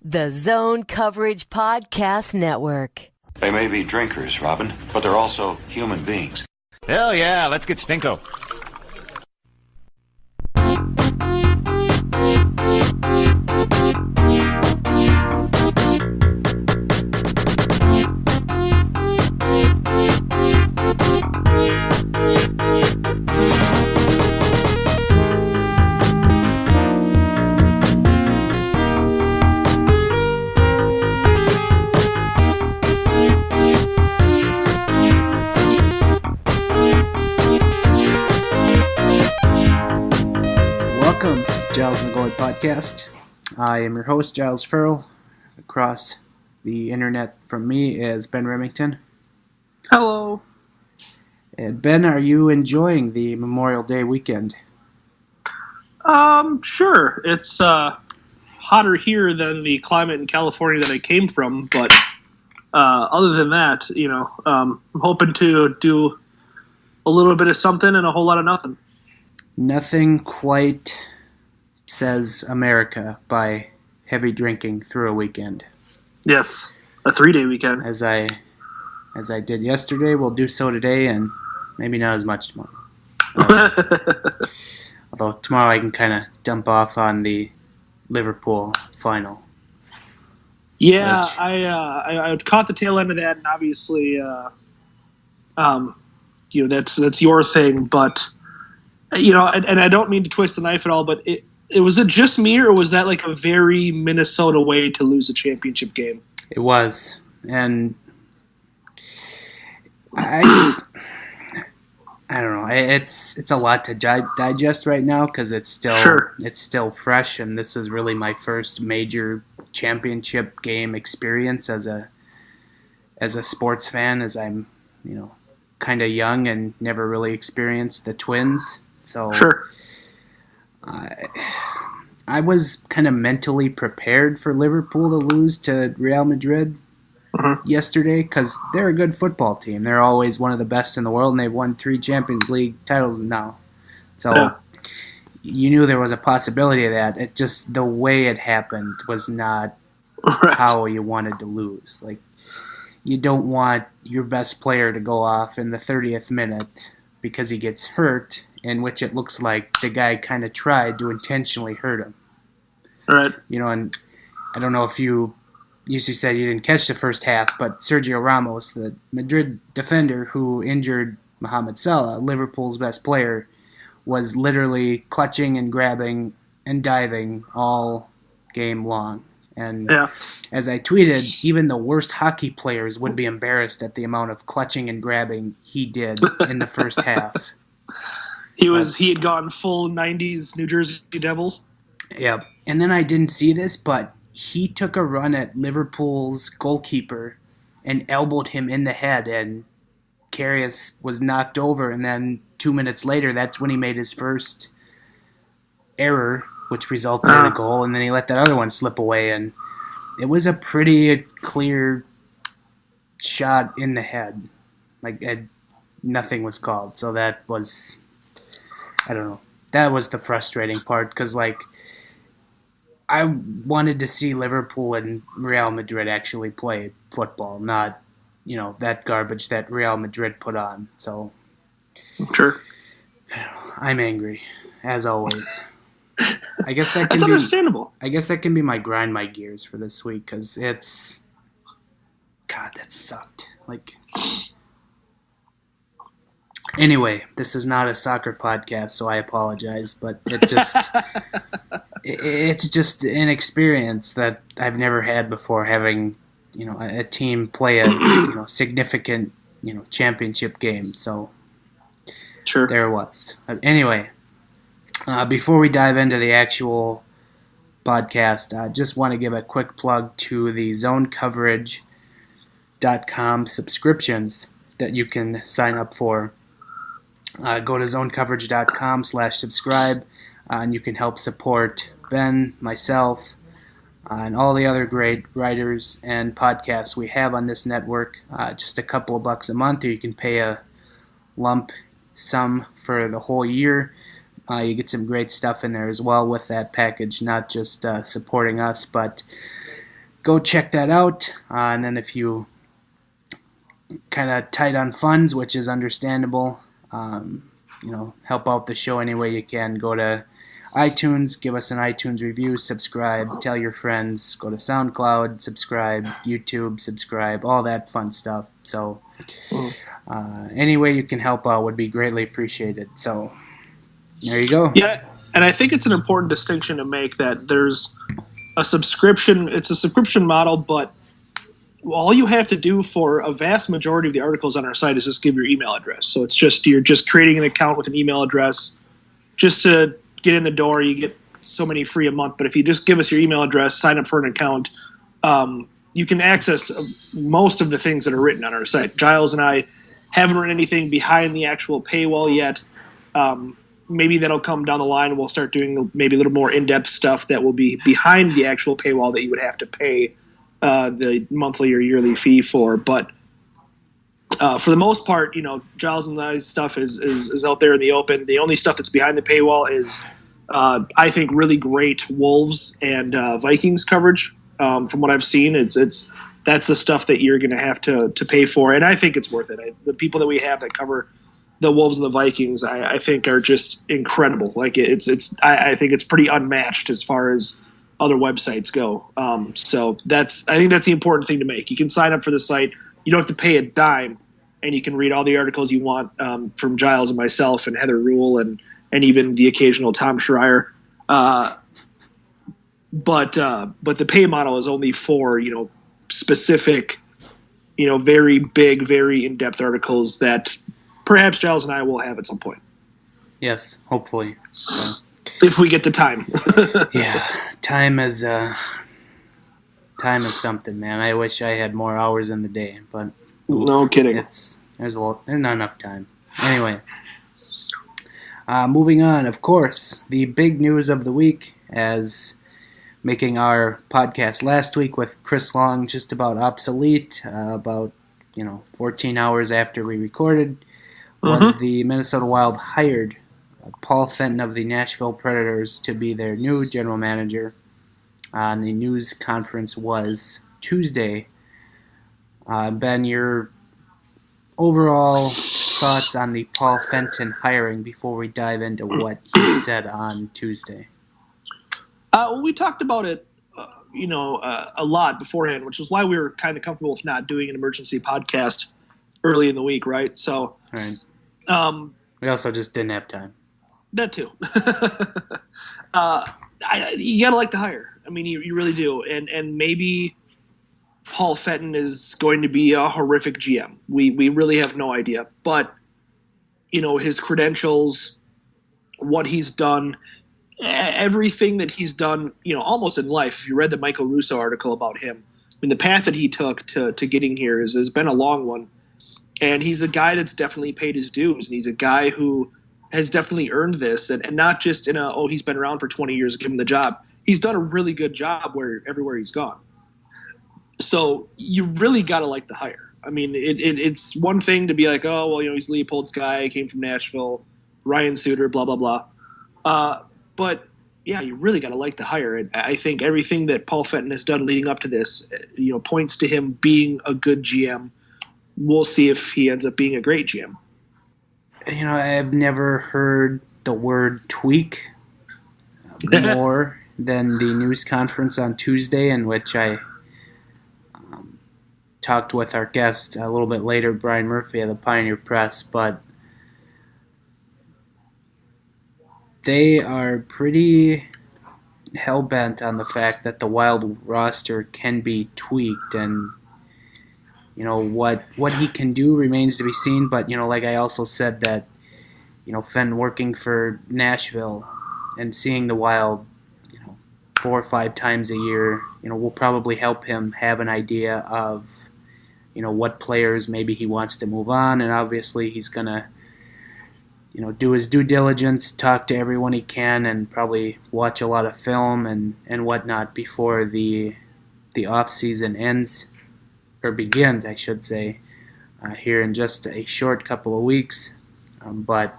The Zone Coverage Podcast Network. They may be drinkers, Robin, but they're also human beings. Hell yeah, let's get stinko. Welcome to Giles and the Goalie Podcast. I am your host, Giles Farrell. Across the internet from me is Ben Remington. Hello. And Ben, are you enjoying the Memorial Day weekend? Sure. It's hotter here than the climate in California that I came from, but other than that, I'm hoping to do a little bit of something and a whole lot of nothing. Nothing quite says America by heavy drinking through a weekend. Yes, a 3-day weekend. As I did yesterday, we'll do so today, and maybe not as much tomorrow. Although tomorrow I can kind of dump off on the Liverpool final. Yeah, I caught the tail end of that, and obviously, that's your thing. But and I don't mean to twist the knife at all, but was it just me, or was that like a very Minnesota way to lose a championship game? It was, and I don't know. It's a lot to digest right now because it's still fresh, and this is really my first major championship game experience as a sports fan, as I'm kind of young and never really experienced the Twins. So sure. I was kind of mentally prepared for Liverpool to lose to Real Madrid yesterday because they're a good football team. They're always one of the best in the world, and they've won 3 Champions League titles now. So you knew there was a possibility of that. It just, the way it happened was not how you wanted to lose. Like, you don't want your best player to go off in the 30th minute because he gets hurt, in which it looks like the guy kind of tried to intentionally hurt him. Right. And I don't know if you said you didn't catch the first half, but Sergio Ramos, the Madrid defender who injured Mohamed Salah, Liverpool's best player, was literally clutching and grabbing and diving all game long. And as I tweeted, even the worst hockey players would be embarrassed at the amount of clutching and grabbing he did in the first half. He had gone full 90s New Jersey Devils. Yep. And then I didn't see this, but he took a run at Liverpool's goalkeeper and elbowed him in the head, and Karius was knocked over. And then 2 minutes later, that's when he made his first error, which resulted in a goal, and then he let that other one slip away. And it was a pretty clear shot in the head. Nothing was called. So that was, I don't know. That was the frustrating part because, I wanted to see Liverpool and Real Madrid actually play football, not, that garbage that Real Madrid put on. So, sure. I'm angry, as always. I guess that That's understandable. I guess that can be my grind my gears for this week because it's, God, that sucked. Anyway, this is not a soccer podcast, so I apologize, but it's just an experience that I've never had before, having, a team play a, significant, championship game. So sure. There it was. Anyway, before we dive into the actual podcast, I just want to give a quick plug to the zonecoverage.com subscriptions that you can sign up for. Go to zonecoverage.com/subscribe, and you can help support Ben, myself, and all the other great writers and podcasts we have on this network. Just a couple of bucks a month, or you can pay a lump sum for the whole year. You get some great stuff in there as well with that package, not just supporting us, but go check that out. And then if you kind of tight on funds, which is understandable, help out the show any way you can. Go to iTunes, give us an iTunes review, subscribe, tell your friends, go to SoundCloud, subscribe, YouTube, subscribe, all that fun stuff. So any way you can help out would be greatly appreciated. So there you go. Yeah, and I think it's an important distinction to make that there's a subscription. It's a subscription model, but all you have to do for a vast majority of the articles on our site is just give your email address. So it's just you're just creating an account with an email address just to get in the door. You get so many free a month, but if you just give us your email address, sign up for an account, you can access most of the things that are written on our site. Giles and I haven't written anything behind the actual paywall yet. Maybe that'll come down the line. We'll start doing maybe a little more in-depth stuff that will be behind the actual paywall that you would have to pay the monthly or yearly fee for. But for the most part, Giles and I's stuff is out there in the open. The only stuff that's behind the paywall is, I think, really great Wolves and Vikings coverage. From what I've seen, that's the stuff that you're going to have to pay for, and I think it's worth it. The people that we have that cover the Wolves and the Vikings, I think, are just incredible. Like I think it's pretty unmatched as far as other websites go. So I think that's the important thing to make. You can sign up for the site. You don't have to pay a dime, and you can read all the articles you want from Giles and myself and Heather Rule and even the occasional Tom Schreier. But the pay model is only for specific, very big, very in-depth articles that perhaps Giles and I will have at some point. Yes, hopefully. So. If we get the time. Yeah, time is something, man. I wish I had more hours in the day, but no kidding. There's not enough time. Anyway, moving on. Of course, the big news of the week, as making our podcast last week with Chris Long just about obsolete, about 14 hours after we recorded, was the Minnesota Wild hired Paul Fenton of the Nashville Predators to be their new general manager. And the news conference was Tuesday. Ben, your overall thoughts on the Paul Fenton hiring before we dive into what he said on Tuesday? We talked about it, a lot beforehand, which is why we were kind of comfortable with not doing an emergency podcast early in the week, right? So, right. We also just didn't have time. That too. You gotta like the hire. I mean, you really do, and maybe Paul Fenton is going to be a horrific GM. We really have no idea, but his credentials, what he's done. Everything that he's done, almost in life. If you read the Michael Russo article about him, I mean, the path that he took to getting here has been a long one. And he's a guy that's definitely paid his dues. And he's a guy who has definitely earned this. And not just he's been around for 20 years, give him the job. He's done a really good job everywhere he's gone. So you really got to like the hire. I mean, it's one thing to be like, oh, well, he's Leopold's guy, came from Nashville, Ryan Suter, blah, blah, blah. But, yeah, you really got to like the hire. And I think everything that Paul Fenton has done leading up to this, points to him being a good GM. We'll see if he ends up being a great GM. I've never heard the word tweak more than the news conference on Tuesday, in which I talked with our guest a little bit later, Brian Murphy of the Pioneer Press, but they are pretty hell-bent on the fact that the Wild roster can be tweaked, and what he can do remains to be seen. But like I also said, that Fenton working for Nashville and seeing the Wild 4 or 5 times a year will probably help him have an idea of what players maybe he wants to move on, and obviously he's gonna do his due diligence, talk to everyone he can, and probably watch a lot of film and whatnot before the off season ends, or begins, I should say, here in just a short couple of weeks. But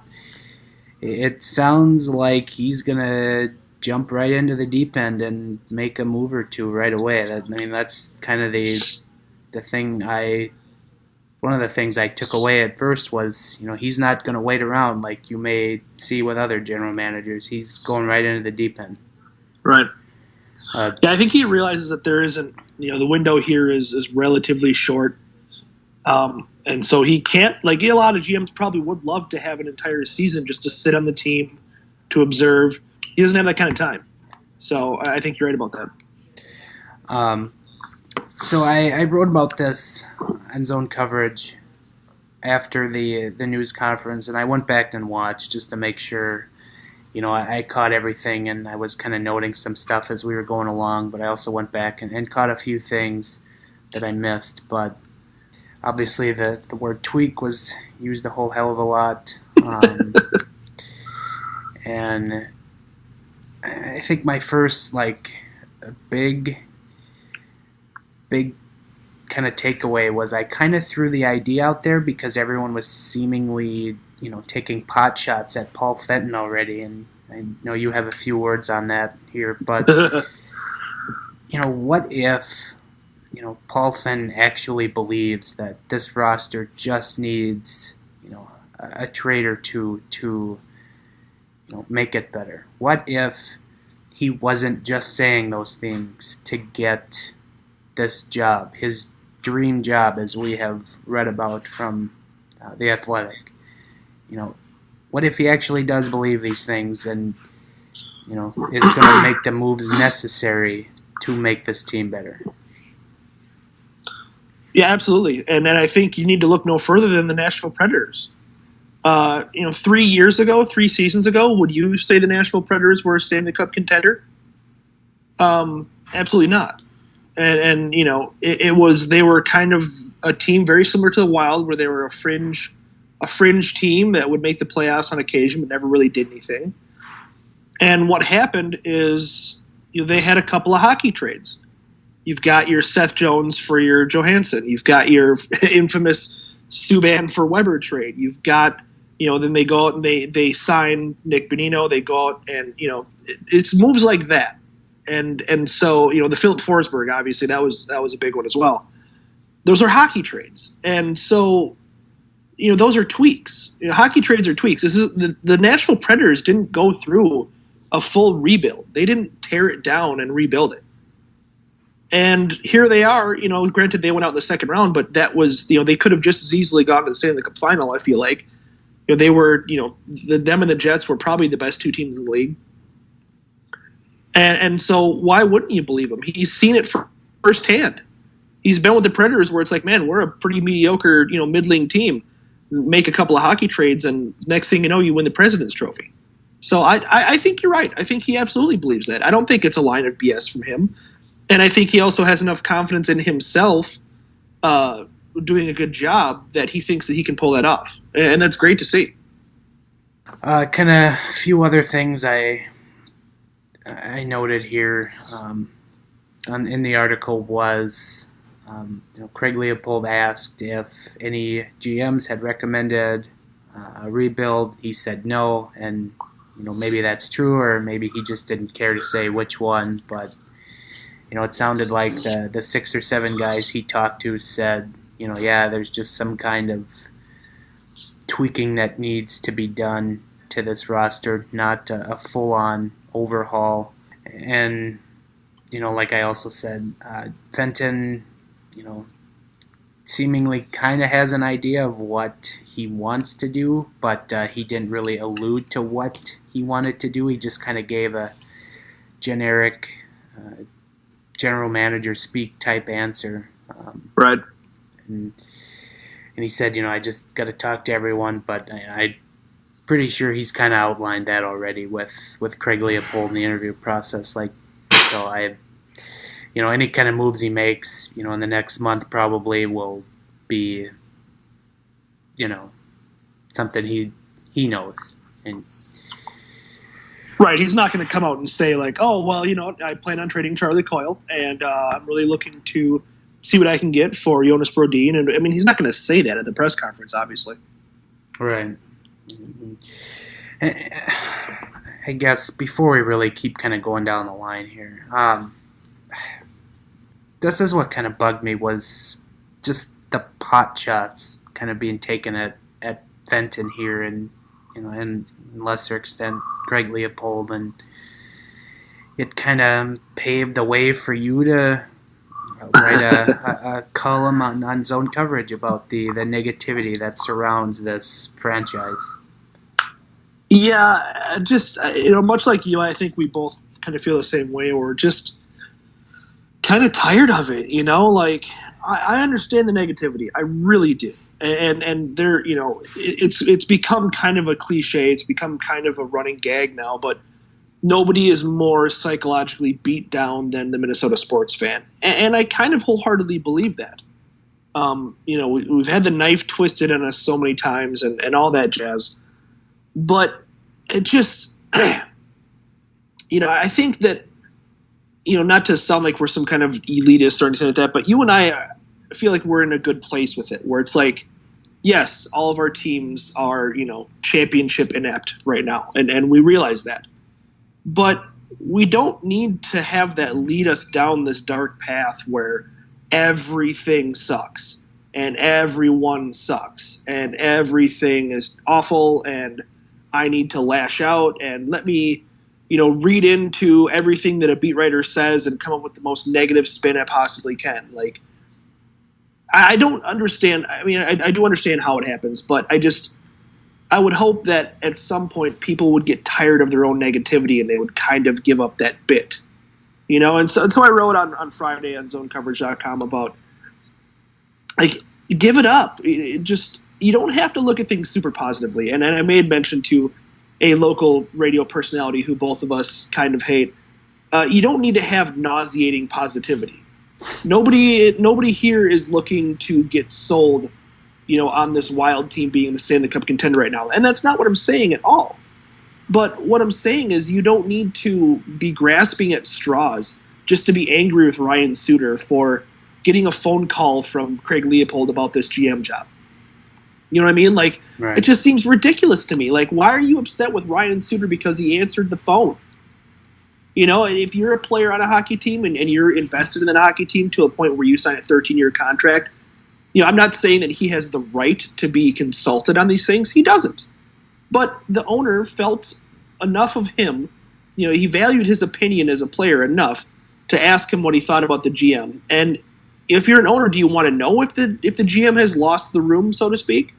it sounds like he's gonna jump right into the deep end and make a move or two right away. That's kind of the thing one of the things I took away at first was, he's not going to wait around like you may see with other general managers. He's going right into the deep end. Right. Yeah, I think he realizes that there isn't, the window here is relatively short. And so he can't, like a lot of GMs probably would love to have an entire season just to sit on the team, to observe. He doesn't have that kind of time. So I think you're right about that. So I wrote about this end zone coverage after the news conference, and I went back and watched just to make sure, I caught everything, and I was kind of noting some stuff as we were going along, but I also went back and caught a few things that I missed. But obviously the word tweak was used a whole hell of a lot. And I think my first, big kind of takeaway was I kind of threw the idea out there because everyone was seemingly, taking pot shots at Paul Fenton already, and I know you have a few words on that here, but, what if, Paul Fenton actually believes that this roster just needs, a trade or two to, make it better? What if he wasn't just saying those things to get this job, his dream job, as we have read about from The Athletic? What if he actually does believe these things and, is going to make the moves necessary to make this team better? Yeah, absolutely. And then I think you need to look no further than the Nashville Predators. 3 seasons ago, would you say the Nashville Predators were a Stanley Cup contender? Absolutely not. And they were kind of a team very similar to the Wild, where they were a fringe team that would make the playoffs on occasion but never really did anything. And what happened is they had a couple of hockey trades. You've got your Seth Jones for your Johansson. You've got your infamous Subban for Weber trade. You've got, then they go out and they sign Nick Bonino. They go out and, it's moves like that. And so, the Philip Forsberg, obviously, that was a big one as well. Those are hockey trades. And so, those are tweaks. Hockey trades are tweaks. This is the Nashville Predators didn't go through a full rebuild. They didn't tear it down and rebuild it. And here they are, granted they went out in the second round, but that was, they could have just as easily gone to the Stanley Cup final, I feel like. They were, them and the Jets were probably the best two teams in the league. And so why wouldn't you believe him? He's seen it firsthand. He's been with the Predators where it's like, man, we're a pretty mediocre, middling team. Make a couple of hockey trades, and next thing you know, you win the President's Trophy. So I think you're right. I think he absolutely believes that. I don't think it's a line of BS from him. And I think he also has enough confidence in himself doing a good job that he thinks that he can pull that off. And that's great to see. Kind of a few other things I noted here in the article was, Craig Leopold asked if any GMs had recommended a rebuild. He said no, and maybe that's true, or maybe he just didn't care to say which one, but it sounded like the 6 or 7 guys he talked to said, yeah, there's just some kind of tweaking that needs to be done to this roster, not a full-on overhaul. And, like I also said, Fenton, seemingly kind of has an idea of what he wants to do, but he didn't really allude to what he wanted to do. He just kind of gave a generic general manager speak type answer. Right. And he said, I just got to talk to everyone, but I'm pretty sure he's kind of outlined that already with Craig Leopold in the interview process. So any kind of moves he makes, in the next month probably will be, something he knows. And right, he's not going to come out and say oh, well, I plan on trading Charlie Coyle, and I'm really looking to see what I can get for Jonas Brodin. And he's not going to say that at the press conference, obviously. Right. I guess before we really keep kind of going down the line here, this is what kind of bugged me was just the pot shots kind of being taken at Fenton here, and in lesser extent Greg Leopold, and it kind of paved the way for you to write a column on Zone Coverage about the negativity that surrounds this franchise. Yeah, just much like you, I think we both kind of feel the same way. We're just kind of tired of it, Like I understand the negativity, I really do, and there, it's become kind of a cliche. It's become kind of a running gag now, but nobody is more psychologically beat down than the Minnesota sports fan, and I kind of wholeheartedly believe that. We've had the knife twisted on us so many times, and all that jazz. But it just, I think that, not to sound like we're some kind of elitist or anything like that, but you and I feel like we're in a good place with it, where it's like, yes, all of our teams are, championship inept right now, and we realize that. But we don't need to have that lead us down this dark path where everything sucks and everyone sucks and everything is awful and I need to lash out and let me, read into everything that a beat writer says and come up with the most negative spin I possibly can. Like, I don't understand. I mean, I do understand how it happens, but I would hope that at some point people would get tired of their own negativity and they would kind of give up that bit, And so I wrote on Friday on zonecoverage.com about, like, give it up. You don't have to look at things super positively. And I made mention to a local radio personality who both of us kind of hate. You don't need to have nauseating positivity. Nobody here is looking to get sold, on this Wild team being the Stanley Cup contender right now. And that's not what I'm saying at all. But what I'm saying is you don't need to be grasping at straws just to be angry with Ryan Suter for getting a phone call from Craig Leopold about this GM job. You know what I mean? Like, right. It just seems ridiculous to me. Like, why are you upset with Ryan Suter because he answered the phone? If you're a player on a hockey team and you're invested in the hockey team to a point where you sign a 13-year contract, I'm not saying that he has the right to be consulted on these things. He doesn't. But the owner felt enough of him, he valued his opinion as a player enough to ask him what he thought about the GM. And if you're an owner, do you want to know if the GM has lost the room, so to speak?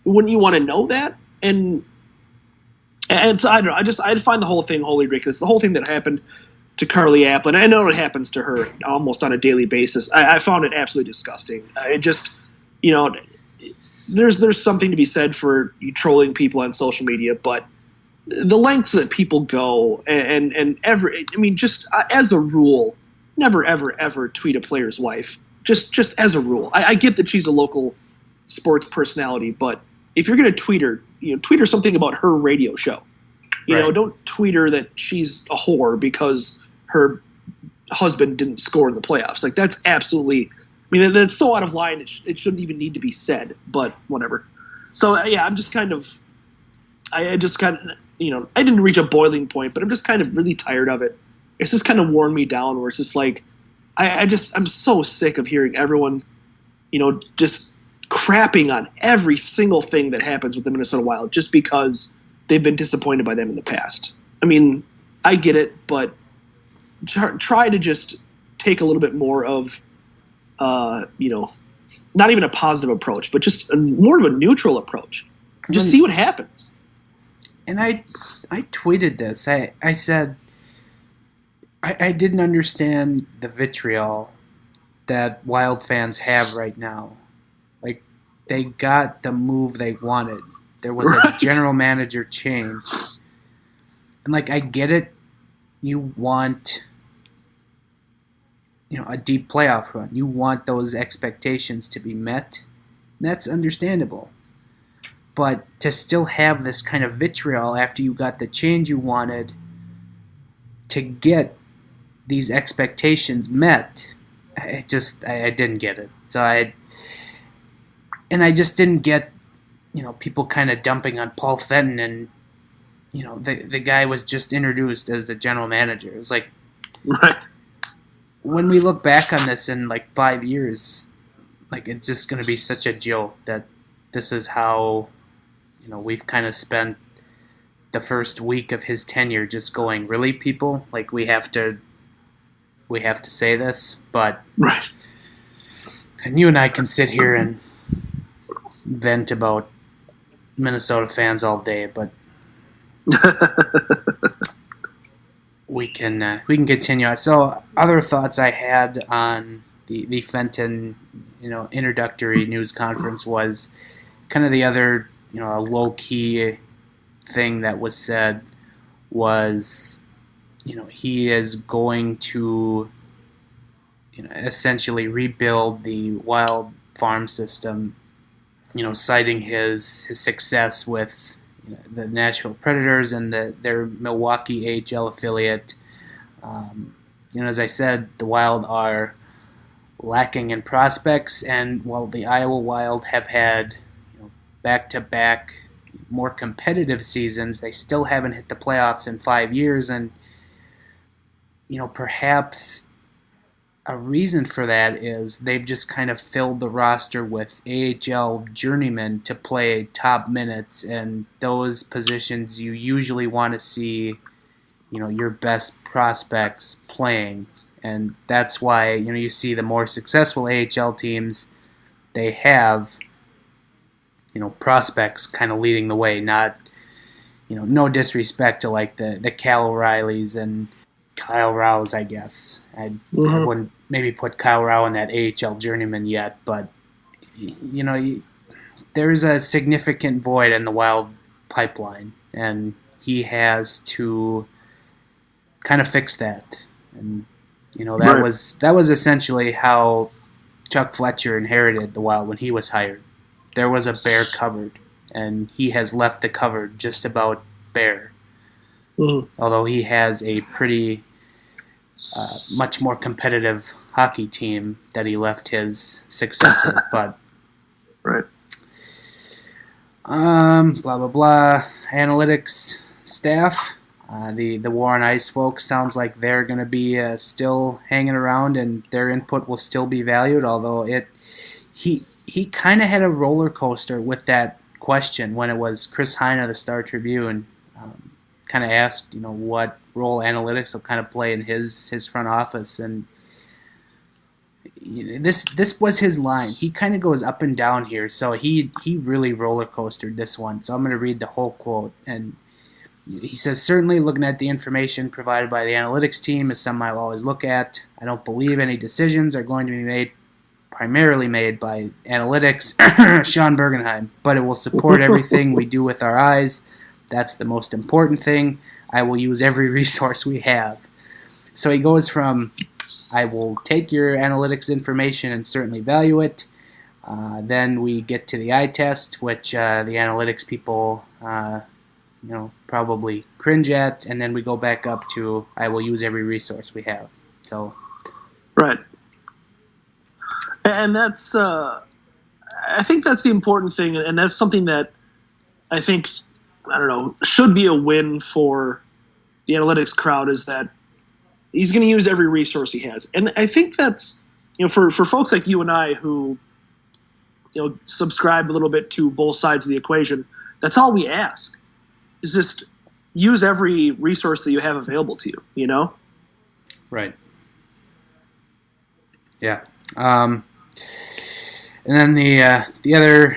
Wouldn't you want to know that? And so I don't know. I'd find the whole thing wholly ridiculous. The whole thing that happened to Carly Applin, I know it happens to her almost on a daily basis. I found it absolutely disgusting. It just, there's something to be said for you trolling people on social media, but the lengths that people go just as a rule, never, ever, ever tweet a player's wife. Just as a rule. I get that she's a local sports personality, but if you're going to tweet her something about her radio show. Don't tweet her that she's a whore because her husband didn't score in the playoffs. Like, that's absolutely – that's so out of line it shouldn't even need to be said, but whatever. So, yeah, I'm just kind of – I didn't reach a boiling point, but I'm just kind of really tired of it. It's just kind of worn me down where it's just like I'm so sick of hearing everyone, just crapping on every single thing that happens with the Minnesota Wild just because they've been disappointed by them in the past. I mean, I get it, but try to just take a little bit more of, not even a positive approach, but just more of a neutral approach. Just see what happens. And I tweeted this. I said I didn't understand the vitriol that Wild fans have right now. Like, they got the move they wanted. There was a general manager change. And, like, I get it. You want, a deep playoff run. You want those expectations to be met. And that's understandable. But to still have this kind of vitriol after you got the change you wanted to get these expectations met, I didn't get it. So I just didn't get, people kind of dumping on Paul Fenton and the guy was just introduced as the general manager. It was like, Right. when we look back on this in like 5 years, like it's just going to be such a joke that this is how, we've kind of spent the first week of his tenure just going, really, people? Like we have to say this, but Right. and you and I can sit here and vent about Minnesota fans all day, but we can continue. So other thoughts I had on the Fenton, introductory news conference was kind of the other, a low key thing that was said was, he is going to, essentially rebuild the Wild farm system, citing his success with the Nashville Predators and their Milwaukee AHL affiliate. As I said, the Wild are lacking in prospects, and while the Iowa Wild have had back-to-back more competitive seasons, they still haven't hit the playoffs in 5 years, and perhaps a reason for that is they've just kind of filled the roster with AHL journeymen to play top minutes, and those positions you usually want to see, your best prospects playing, and that's why you see the more successful AHL teams, they have prospects kind of leading the way, not no disrespect to like the Cal O'Reillys and Kyle Rouse, I guess. I wouldn't maybe put Kyle Rouse in that AHL journeyman yet, but there is a significant void in the Wild pipeline, and he has to kind of fix that. And that was essentially how Chuck Fletcher inherited the Wild when he was hired. There was a bare cupboard, and he has left the cupboard just about bare. Although he has a pretty much more competitive hockey team that he left his successor, but Right. Blah blah blah. Analytics staff, the War on Ice folks, sounds like they're going to be still hanging around, and their input will still be valued. Although he kind of had a roller coaster with that question when it was Chris Hine of the Star Tribune kind of asked, what role analytics will kind of play in his front office, and this was his line. He kind of goes up and down here, so he really roller coastered this one. So I'm going to read the whole quote, and he says, "Certainly looking at the information provided by the analytics team is something I'll always look at. I don't believe any decisions are going to be primarily made by analytics, Sean Bergenheim, but it will support everything we do with our eyes. That's the most important thing. I will use every resource we have." So he goes from, I will take your analytics information and certainly value it. Then we get to the eye test, which the analytics people probably cringe at. And then we go back up to, I will use every resource we have. So, Right. And that's, I think that's the important thing, and that's something that I think, should be a win for the analytics crowd, is that he's going to use every resource he has. And I think that's, for folks like you and I who, subscribe a little bit to both sides of the equation, that's all we ask, is just use every resource that you have available to you, Right. Yeah. And then the other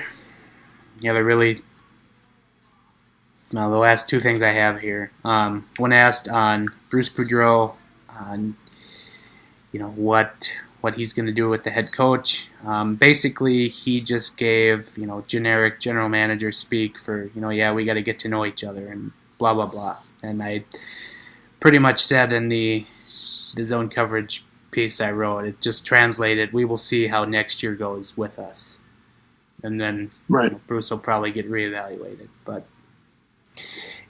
really, the last two things I have here. When asked on Bruce Boudreau on, what he's going to do with the head coach, basically he just gave, generic general manager speak for, we got to get to know each other and blah, blah, blah. And I pretty much said in the zone coverage piece I wrote, it just translated, we will see how next year goes with us. And then Bruce will probably get reevaluated. But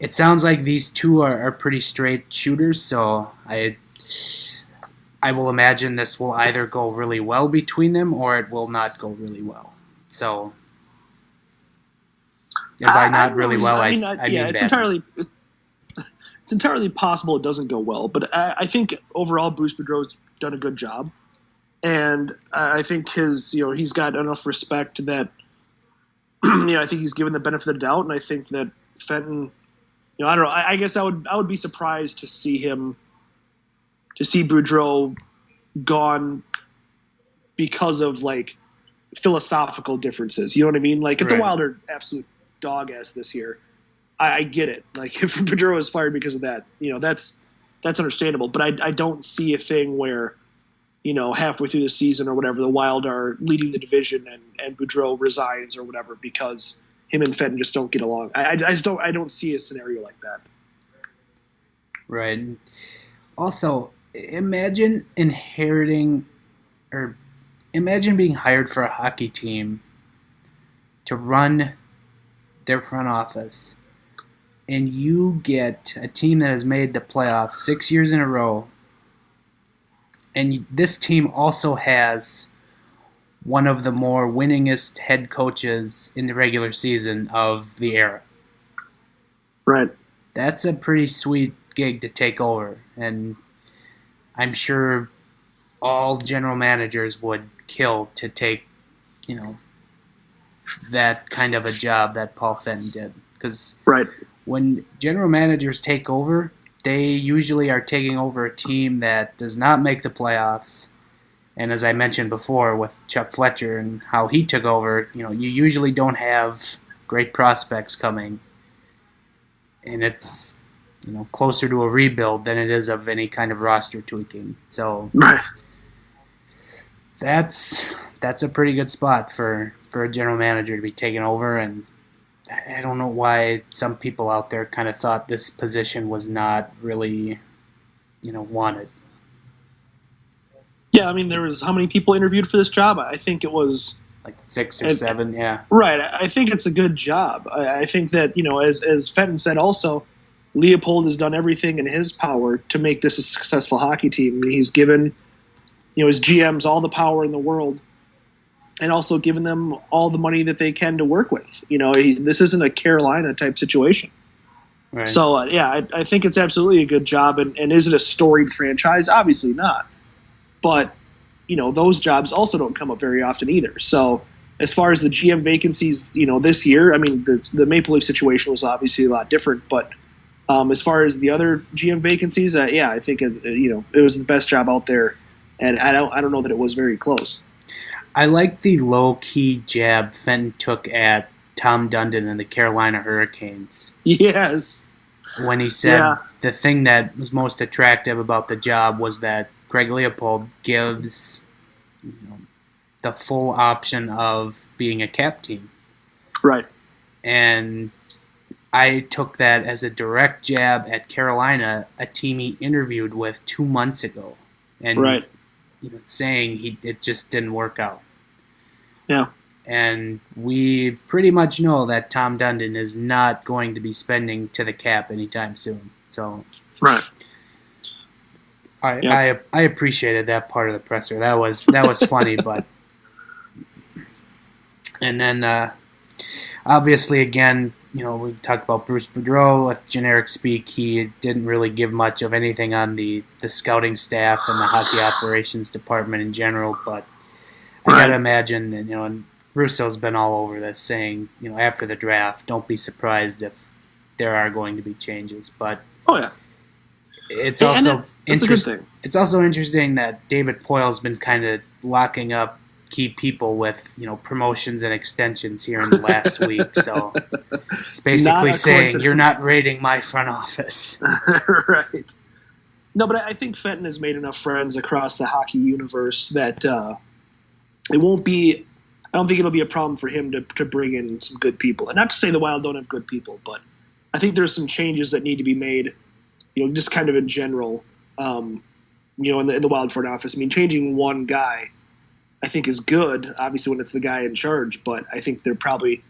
it sounds like these two are pretty straight shooters, so I will imagine this will either go really well between them or it will not go really well. And by not really well, I mean it's bad. entirely it's entirely possible it doesn't go well. But I think overall Bruce Boudreau's done a good job, and I think he's got enough respect that I think he's given the benefit of the doubt, and I think that Fenton, I don't know. I guess I would be surprised to see Boudreau gone because of like philosophical differences. You know what I mean? Like if the Wild are absolute dog ass this year, I get it. Like if Boudreau is fired because of that, that's understandable. But I don't see a thing where, halfway through the season or whatever, the Wild are leading the division and Boudreau resigns or whatever because him and Fenton just don't get along. I don't see a scenario like that. Right. Also, imagine being hired for a hockey team to run their front office, and you get a team that has made the playoffs 6 years in a row, and this team also has one of the more winningest head coaches in the regular season of the era. Right. That's a pretty sweet gig to take over, and I'm sure all general managers would kill to take, that kind of a job that Paul Fenton did. Because when general managers take over, they usually are taking over a team that does not make the playoffs. And as I mentioned before with Chuck Fletcher and how he took over, you usually don't have great prospects coming. And it's, closer to a rebuild than it is of any kind of roster tweaking. So that's a pretty good spot for a general manager to be taking over. And I don't know why some people out there kind of thought this position was not really, wanted. Yeah, I mean, there was how many people interviewed for this job? I think it was like 6 or 7, yeah. Right. I think it's a good job. I think that, as Fenton said also, Leopold has done everything in his power to make this a successful hockey team. He's given, his GMs all the power in the world and also given them all the money that they can to work with. This isn't a Carolina type situation. Right. So, I think it's absolutely a good job. And is it a storied franchise? Obviously not. But, those jobs also don't come up very often either. So as far as the GM vacancies, this year, I mean, the Maple Leaf situation was obviously a lot different. But as far as the other GM vacancies, I think, it was the best job out there. And I don't know that it was very close. I like the low-key jab Fenton took at Tom Dundon and the Carolina Hurricanes. Yes. When he said the thing that was most attractive about the job was that Greg Leopold gives the full option of being a cap team. Right. And I took that as a direct jab at Carolina, a team he interviewed with 2 months ago. And saying it just didn't work out. Yeah. And we pretty much know that Tom Dundon is not going to be spending to the cap anytime soon. So right. I appreciated that part of the presser. That was funny, but and then obviously again, we talked about Bruce Boudreau with generic speak. He didn't really give much of anything on the scouting staff and the hockey operations department in general, but I gotta imagine, and Russo's been all over this, saying, after the draft, don't be surprised if there are going to be changes. But it's also interesting. It's also interesting that David Poyle's been kind of locking up key people with promotions and extensions here in the last week. So it's basically saying you're not raiding my front office. Right. No, but I think Fenton has made enough friends across the hockey universe that it won't be. I don't think it'll be a problem for him to bring in some good people. And not to say the Wild don't have good people, but I think there's some changes that need to be made. Just kind of in general. In the Wild front office. I mean, changing one guy, I think, is good, obviously, when it's the guy in charge. But I think they're probably,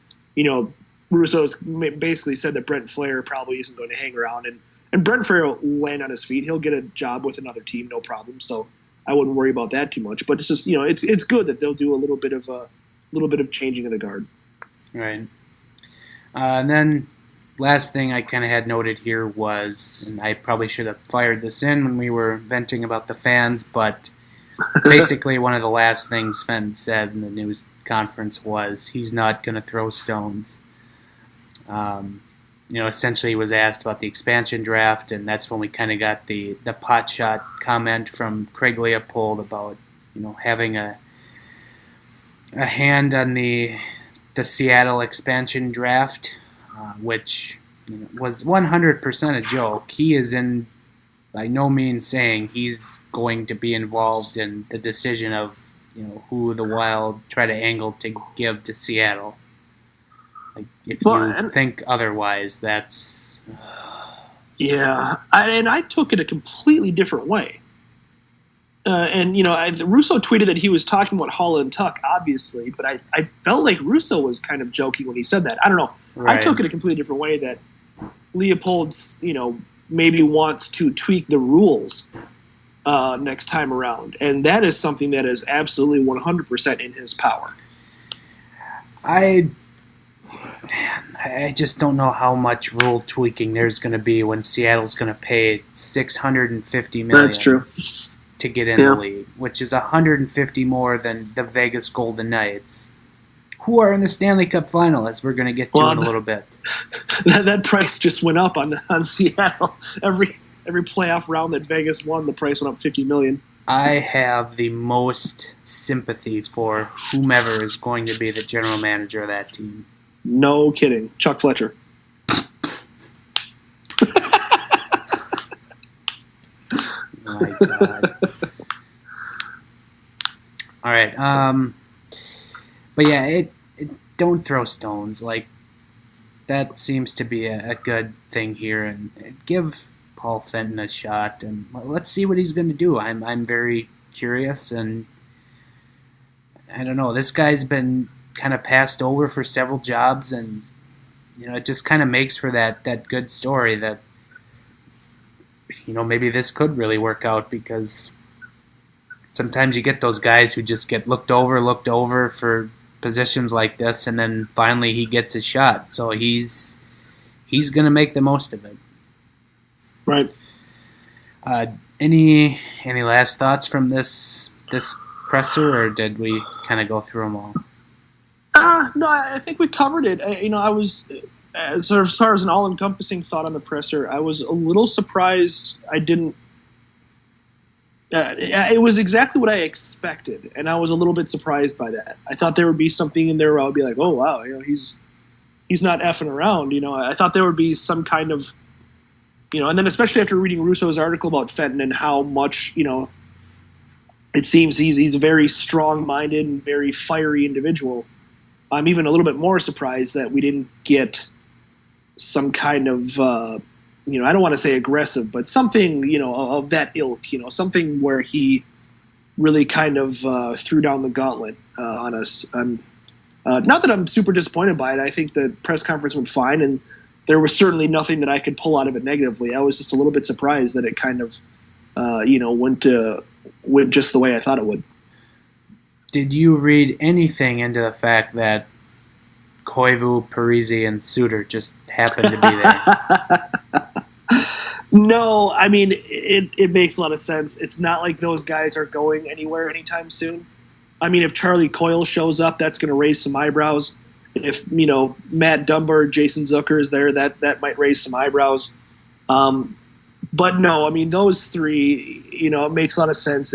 Russo's basically said that Brent Flair probably isn't going to hang around. And Brent Flair will land on his feet. He'll get a job with another team, no problem. So I wouldn't worry about that too much. But it's just, it's good that they'll do a little bit of changing of the guard. Right. And then last thing I kind of had noted here was, and I probably should have fired this in when we were venting about the fans, but basically one of the last things Fenton said in the news conference was he's not going to throw stones. Essentially he was asked about the expansion draft, and that's when we kind of got the pot shot comment from Craig Leopold about, having a hand on the Seattle expansion draft, which was 100% a joke. He is by no means saying he's going to be involved in the decision of who the Wild try to angle to give to Seattle. If you think otherwise, that's... Yeah, I took it a completely different way. Russo tweeted that he was talking about Hall and Tuck, obviously, but I felt like Russo was kind of joking when he said that. I don't know. Right. I took it a completely different way, that Leopold's, maybe wants to tweak the rules next time around, and that is something that is absolutely 100% in his power. I just don't know how much rule tweaking there's going to be when Seattle's going to pay $650 million. That's true. To get in the league, which is $150 more than the Vegas Golden Knights, who are in the Stanley Cup final, as we're going to get to in a little bit. That price just went up on Seattle. Every playoff round that Vegas won, the price went up $50 million. I have the most sympathy for whomever is going to be the general manager of that team. No kidding. Chuck Fletcher. My God. All right. But yeah, it don't throw stones. That seems to be a good thing here, and give Paul Fenton a shot, and let's see what he's going to do. I'm very curious, and I don't know. This guy's been kind of passed over for several jobs, and it just kind of makes for that good story that maybe this could really work out, because sometimes you get those guys who just get looked over for positions like this, and then finally he gets his shot. So he's going to make the most of it. Right. Any last thoughts from this presser, or did we kind of go through them all? No, I think we covered it. I was... as far as an all-encompassing thought on the presser, I was a little surprised I didn't... it was exactly what I expected, and I was a little bit surprised by that. I thought there would be something in there where I would be like, oh, wow, he's not effing around. I thought there would be some kind of... and then especially after reading Russo's article about Fenton and how much, it seems he's a very strong-minded and very fiery individual, I'm even a little bit more surprised that we didn't get some kind of, I don't want to say aggressive, but something, of that ilk, something where he really kind of threw down the gauntlet on us. Not that I'm super disappointed by it. I think the press conference went fine, and there was certainly nothing that I could pull out of it negatively. I was just a little bit surprised that it kind of, went just the way I thought it would. Did you read anything into the fact that Koivu, Parise, and Suter just happened to be there? No, I mean, it makes a lot of sense. It's not like those guys are going anywhere anytime soon. I mean, if Charlie Coyle shows up, that's going to raise some eyebrows. If, Matt Dunbar, Jason Zucker is there, that might raise some eyebrows. But no, I mean, those three, it makes a lot of sense.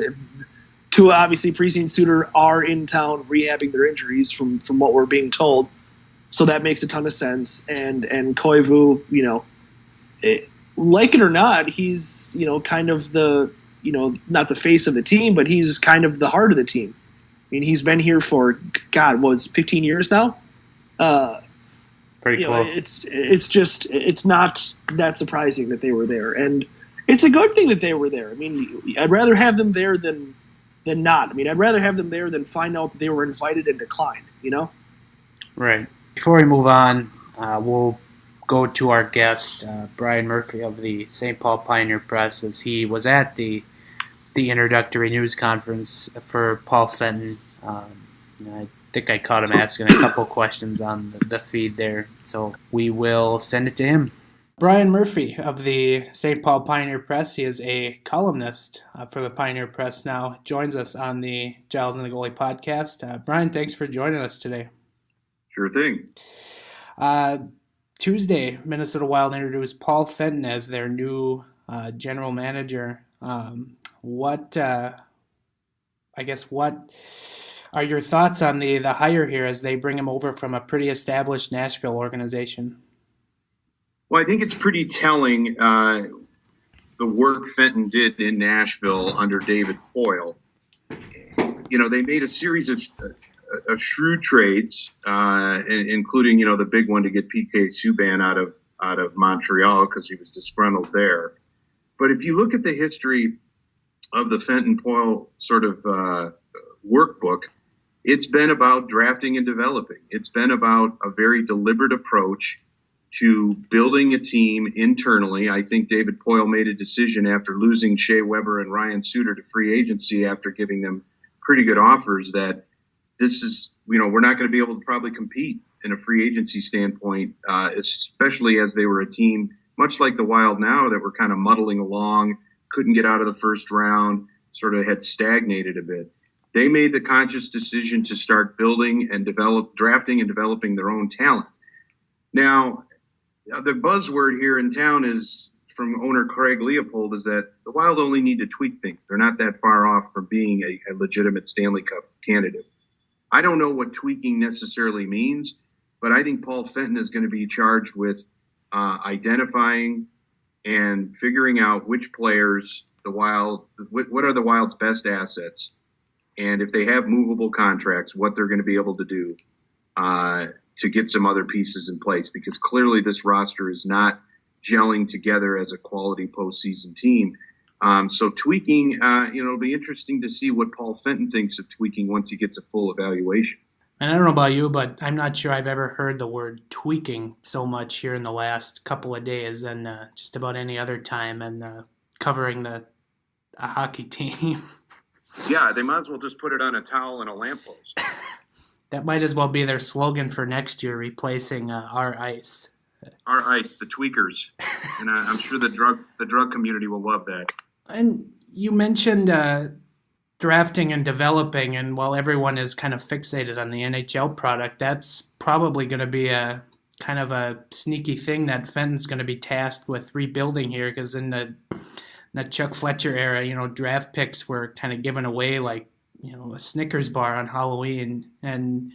Two, obviously, Parise and Suter are in town rehabbing their injuries from what we're being told. So that makes a ton of sense. And Koivu, like it or not, he's, kind of the, not the face of the team, but he's kind of the heart of the team. I mean, he's been here for, 15 years now? Pretty close. It's not that surprising that they were there. And it's a good thing that they were there. I mean, I'd rather have them there than not. I mean, I'd rather have them there than find out that they were invited and declined, Right. Before we move on, we'll go to our guest, Brian Murphy of the St. Paul Pioneer Press, as he was at the introductory news conference for Paul Fenton. I think I caught him asking a couple questions on the feed there, so we will send it to him. Brian Murphy of the St. Paul Pioneer Press, he is a columnist for the Pioneer Press now, joins us on the Giles and the Goalie podcast. Brian, thanks for joining us today. Sure thing. Tuesday, Minnesota Wild introduced Paul Fenton as their new general manager. What are your thoughts on the hire here as they bring him over from a pretty established Nashville organization? Well, I think it's pretty telling the work Fenton did in Nashville under David Poile. You know, they made a series of shrewd trades, including, you know, the big one to get PK Subban out of Montreal because he was disgruntled there. But if you look at the history of the Fenton Poile sort of workbook, it's been about drafting and developing. It's been about a very deliberate approach to building a team internally. I think David Poile made a decision after losing Shea Weber and Ryan Suter to free agency after giving them pretty good offers that this is, you know, we're not going to be able to probably compete in a free agency standpoint, especially as they were a team much like the Wild now that were kind of muddling along, couldn't get out of the first round, sort of had stagnated a bit. They made the conscious decision to start building and drafting and developing their own talent. Now, the buzzword here in town is from owner Craig Leopold is that the Wild only need to tweak things. They're not that far off from being a legitimate Stanley Cup candidate. I don't know what tweaking necessarily means, but I think Paul Fenton is going to be charged with identifying and figuring out which players what are the Wild's best assets, and if they have movable contracts, what they're going to be able to do to get some other pieces in place, because clearly this roster is not gelling together as a quality postseason team. So tweaking, it'll be interesting to see what Paul Fenton thinks of tweaking once he gets a full evaluation. And I don't know about you, but I'm not sure I've ever heard the word tweaking so much here in the last couple of days than just about any other time and covering a hockey team. Yeah, they might as well just put it on a towel and a lamppost. That might as well be their slogan for next year, replacing our ice. Our ice, the tweakers. And I'm sure the drug community will love that. And you mentioned drafting and developing, and while everyone is kind of fixated on the NHL product, that's probably going to be a kind of a sneaky thing that Fenton's going to be tasked with rebuilding here, because in the Chuck Fletcher era, you know, draft picks were kind of given away like, you know, a Snickers bar on Halloween, and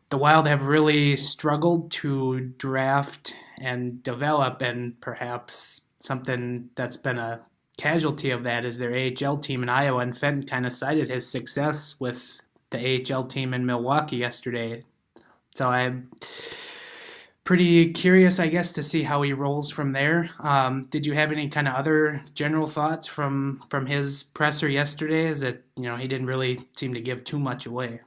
the Wild have really struggled to draft and develop, and perhaps something that's been a casualty of that is their AHL team in Iowa, and Fenton kind of cited his success with the AHL team in Milwaukee yesterday. So I'm pretty curious, I guess, to see how he rolls from there. Did you have any kind of other general thoughts from his presser yesterday? Is that, you know, he didn't really seem to give too much away?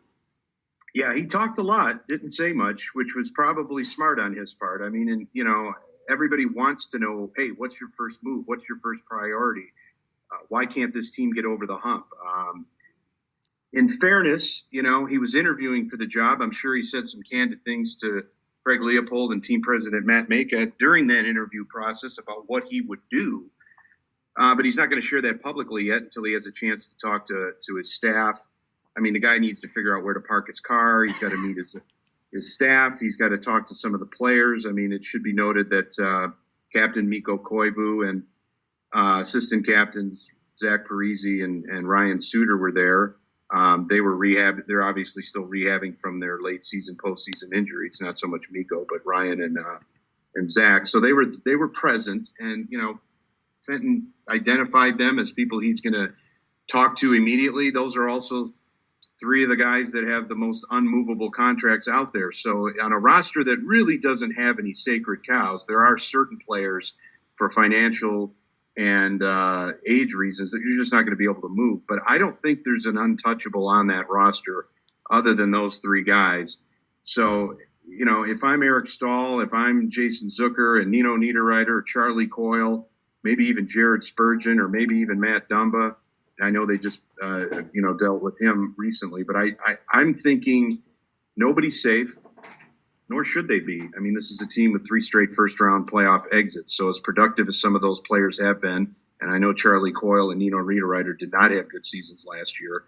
Yeah, he talked a lot, didn't say much, which was probably smart on his part. I mean, and, you know, everybody wants to know, hey, what's your first move? What's your first priority? Why can't this team get over the hump? In fairness, you know, he was interviewing for the job. I'm sure he said some candid things to Craig Leopold and team president Matt Maka during that interview process about what he would do. But he's not going to share that publicly yet until he has a chance to talk to his staff. I mean, the guy needs to figure out where to park his car. He's got to meet his staff. He's got to talk to some of the players. I mean, it should be noted that Captain Mikko Koivu and assistant captains Zach Parise and Ryan Suter were there. They were They're obviously still rehabbing from their late season, postseason injuries. Not so much Mikko, but Ryan and Zach. So they were present, and you know, Fenton identified them as people he's going to talk to immediately. Those are also three of the guys that have the most unmovable contracts out there. So on a roster that really doesn't have any sacred cows, there are certain players for financial and age reasons that you're just not going to be able to move. But I don't think there's an untouchable on that roster other than those three guys. So, you know, if I'm Eric Stahl, if I'm Jason Zucker and Nino Niederreiter, Charlie Coyle, maybe even Jared Spurgeon, or maybe even Matt Dumba, I know they just, dealt with him recently, but I'm thinking Nobody's safe, nor should they be. I mean, this is a team with 3 straight first-round playoff exits. So as productive as some of those players have been, and I know Charlie Coyle and Nino Niederreiter did not have good seasons last year,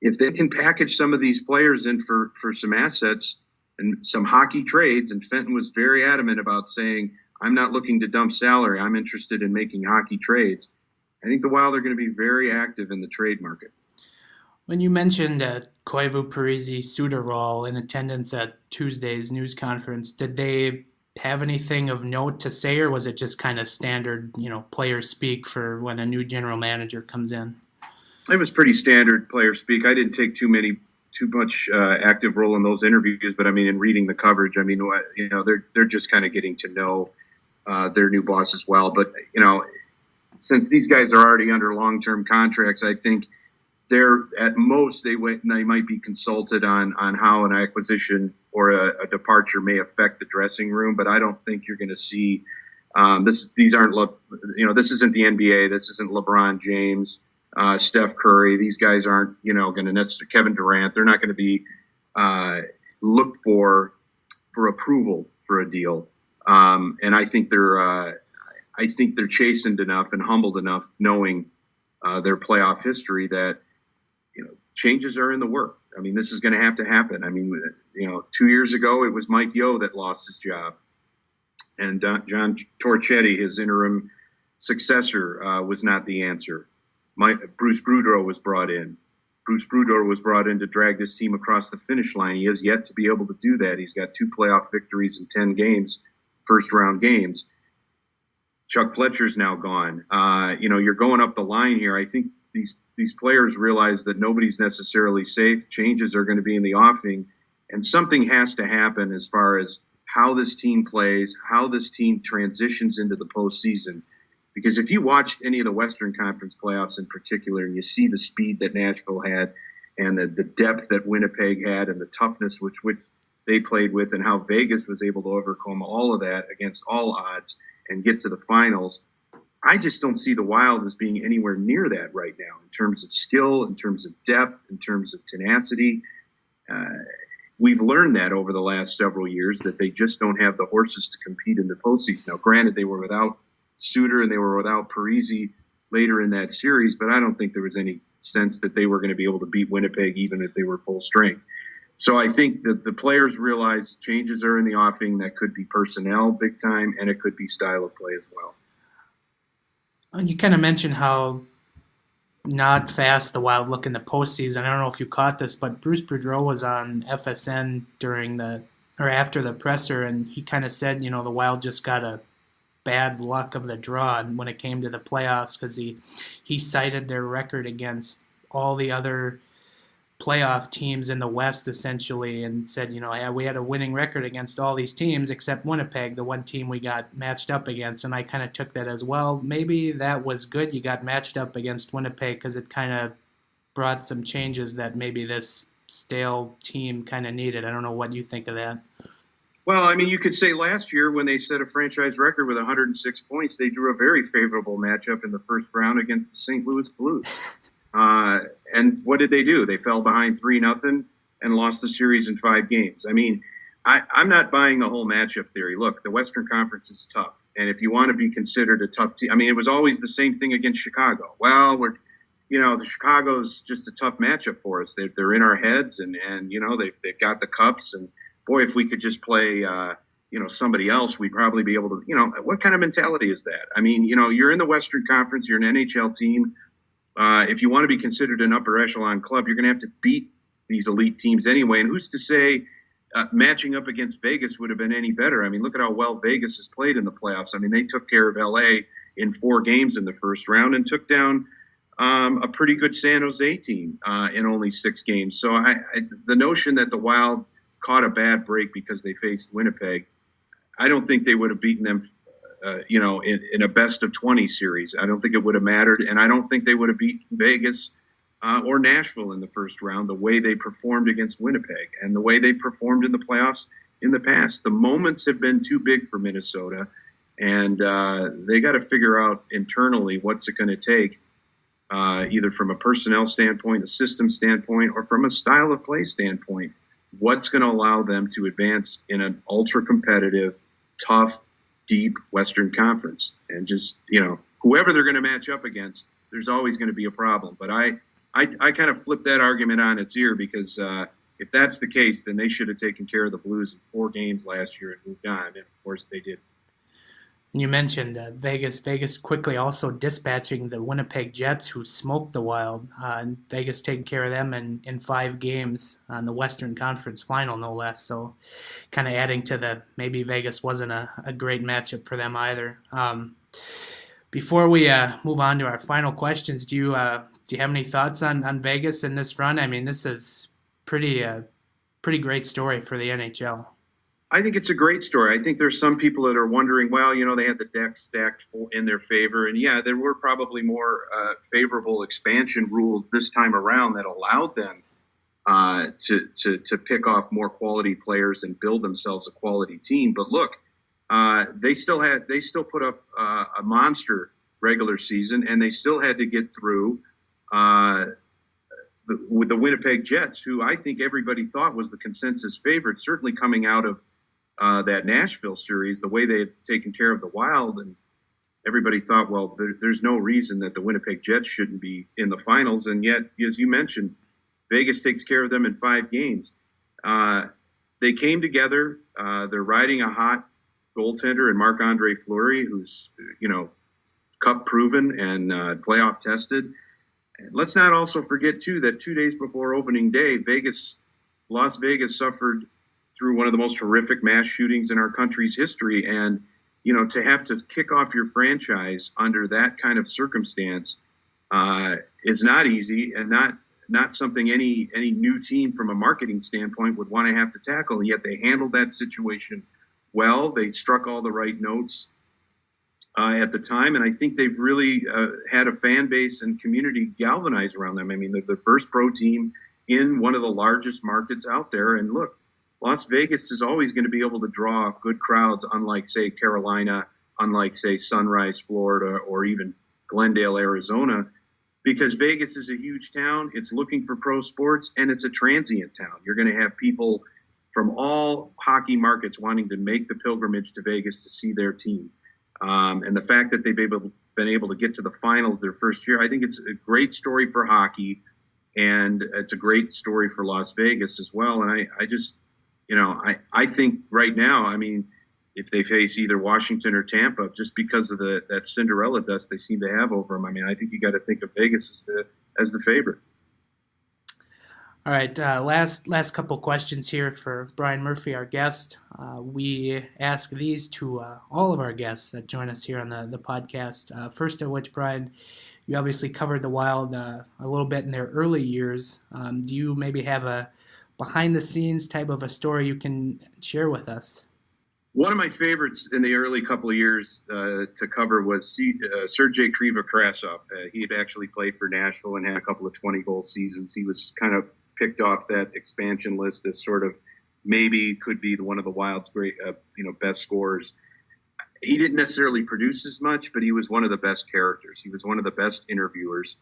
if they can package some of these players in for some assets and some hockey trades, and Fenton was very adamant about saying, I'm not looking to dump salary, I'm interested in making hockey trades. I think the Wild are going to be very active in the trade market. When you mentioned Koivu, Parisi, Suter were all in attendance at Tuesday's news conference, did they have anything of note to say, or was it just kind of standard, player speak for when a new general manager comes in? It was pretty standard player speak. I didn't take too much active role in those interviews, but I mean, in reading the coverage, I mean, they're just kind of getting to know their new boss as well. But since these guys are already under long-term contracts, I think they're at most they might be consulted on how an acquisition or a departure may affect the dressing room. But I don't think you're going to see these aren't this isn't the NBA. This isn't LeBron James, Steph Curry. These guys aren't going to necessarily Kevin Durant. They're not going to be looked for approval for a deal. And I think they're chastened enough and humbled enough, knowing their playoff history, that changes are in the work. I mean, this is going to have to happen. I mean, 2 years ago it was Mike Yeo that lost his job, and John Torchetti, his interim successor, was not the answer. Bruce Boudreau was brought in. Bruce Boudreau was brought in to drag this team across the finish line. He has yet to be able to do that. He's got 2 playoff victories in 10 games, first-round games. Chuck Fletcher's now gone. You're going up the line here. I think these players realize that nobody's necessarily safe. Changes are going to be in the offing, and something has to happen as far as how this team plays, how this team transitions into the postseason. Because if you watch any of the Western Conference playoffs in particular, and you see the speed that Nashville had and the depth that Winnipeg had and the toughness which they played with, and how Vegas was able to overcome all of that against all odds and get to the finals, I just don't see the Wild as being anywhere near that right now in terms of skill, in terms of depth, in terms of tenacity. We've learned that over the last several years, that they just don't have the horses to compete in the postseason. Now, granted, they were without Suter and they were without Parisi later in that series, but I don't think there was any sense that they were going to be able to beat Winnipeg even if they were full strength. So I think that the players realize changes are in the offing. That could be personnel big time, and it could be style of play as well. You kind of mentioned how not fast the Wild look in the postseason. I don't know if you caught this, but Bruce Boudreau was on FSN after the presser, and he kind of said, the Wild just got a bad luck of the draw when it came to the playoffs, because he cited their record against all the other playoff teams in the West, essentially, and said, we had a winning record against all these teams except Winnipeg, the one team we got matched up against. And I kind of took that as, well, maybe that was good you got matched up against Winnipeg, because it kind of brought some changes that maybe this stale team kind of needed. I don't know what you think of that. Well, I mean, you could say last year when they set a franchise record with 106 points, they drew a very favorable matchup in the first round against the St. Louis Blues. And what did they do? They fell behind 3-0 and lost the series in 5 games. I mean, I'm not buying the whole matchup theory. Look, the Western Conference is tough. And if you want to be considered a tough team, I mean, it was always the same thing against Chicago. Well, the Chicago's just a tough matchup for us. They're in our heads, and they've got the cups. And boy, if we could just play, somebody else, we'd probably be able to, what kind of mentality is that? I mean, you're in the Western Conference, you're an NHL team. If you want to be considered an upper echelon club, you're going to have to beat these elite teams anyway. And who's to say matching up against Vegas would have been any better? I mean, look at how well Vegas has played in the playoffs. I mean, they took care of LA in 4 games in the first round and took down a pretty good San Jose team in only 6 games. So the notion that the Wild caught a bad break because they faced Winnipeg, I don't think they would have beaten them in a best of 20 series. I don't think it would have mattered, and I don't think they would have beat Vegas or Nashville in the first round the way they performed against Winnipeg and the way they performed in the playoffs in the past. The moments have been too big for Minnesota, and they got to figure out internally what's it going to take either from a personnel standpoint, a system standpoint, or from a style of play standpoint. What's going to allow them to advance in an ultra competitive, tough, deep Western Conference? And just, whoever they're going to match up against, there's always going to be a problem. But I kind of flip that argument on its ear, because if that's the case, then they should have taken care of the Blues in 4 games last year and moved on. And of course they did. You mentioned Vegas. Vegas quickly also dispatching the Winnipeg Jets, who smoked the Wild. And Vegas taking care of them in 5 games on the Western Conference Final, no less. So kind of adding to maybe Vegas wasn't a great matchup for them either. Before we move on to our final questions, do you have any thoughts on Vegas in this run? I mean, this is pretty great story for the NHL. I think it's a great story. I think there's some people that are wondering, well, they had the deck stacked in their favor. And yeah, there were probably more favorable expansion rules this time around that allowed them to pick off more quality players and build themselves a quality team. But look, they still put up a monster regular season, and they still had to get through with the Winnipeg Jets, who I think everybody thought was the consensus favorite, certainly coming out of that Nashville series, the way they had taken care of the Wild, and everybody thought, well, there's no reason that the Winnipeg Jets shouldn't be in the finals. And yet, as you mentioned, Vegas takes care of them in 5 games. They came together. They're riding a hot goaltender in Marc-Andre Fleury, who's, cup proven and playoff tested. And let's not also forget, too, that 2 days before opening day, Las Vegas suffered through one of the most horrific mass shootings in our country's history. And, to have to kick off your franchise under that kind of circumstance is not easy, and not something any new team from a marketing standpoint would want to have to tackle. And yet they handled that situation well. They struck all the right notes at the time. And I think they've really had a fan base and community galvanized around them. I mean, they're the first pro team in one of the largest markets out there. And look, Las Vegas is always going to be able to draw good crowds, unlike, say, Carolina, unlike, say, Sunrise, Florida, or even Glendale, Arizona, because Vegas is a huge town. It's looking for pro sports, and it's a transient town. You're going to have people from all hockey markets wanting to make the pilgrimage to Vegas to see their team. And the fact that they've been able to get to the finals their first year, I think it's a great story for hockey, and it's a great story for Las Vegas as well. And I just, I think right now, I mean, if they face either Washington or Tampa, just because of that Cinderella dust they seem to have over them, I mean, I think you got to think of Vegas as the favorite. All right, last couple questions here for Brian Murphy, our guest. We ask these to all of our guests that join us here on the podcast. First of which, Brian, you obviously covered the Wild a little bit in their early years. Do you maybe have a behind-the-scenes type of a story you can share with us? One of my favorites in the early couple of years to cover was Sergei Krivokrasov. He had actually played for Nashville and had a couple of 20-goal seasons. He was kind of picked off that expansion list as sort of maybe could be one of the Wild's great, best scorers. He didn't necessarily produce as much, but he was one of the best characters. He was one of the best interviewers.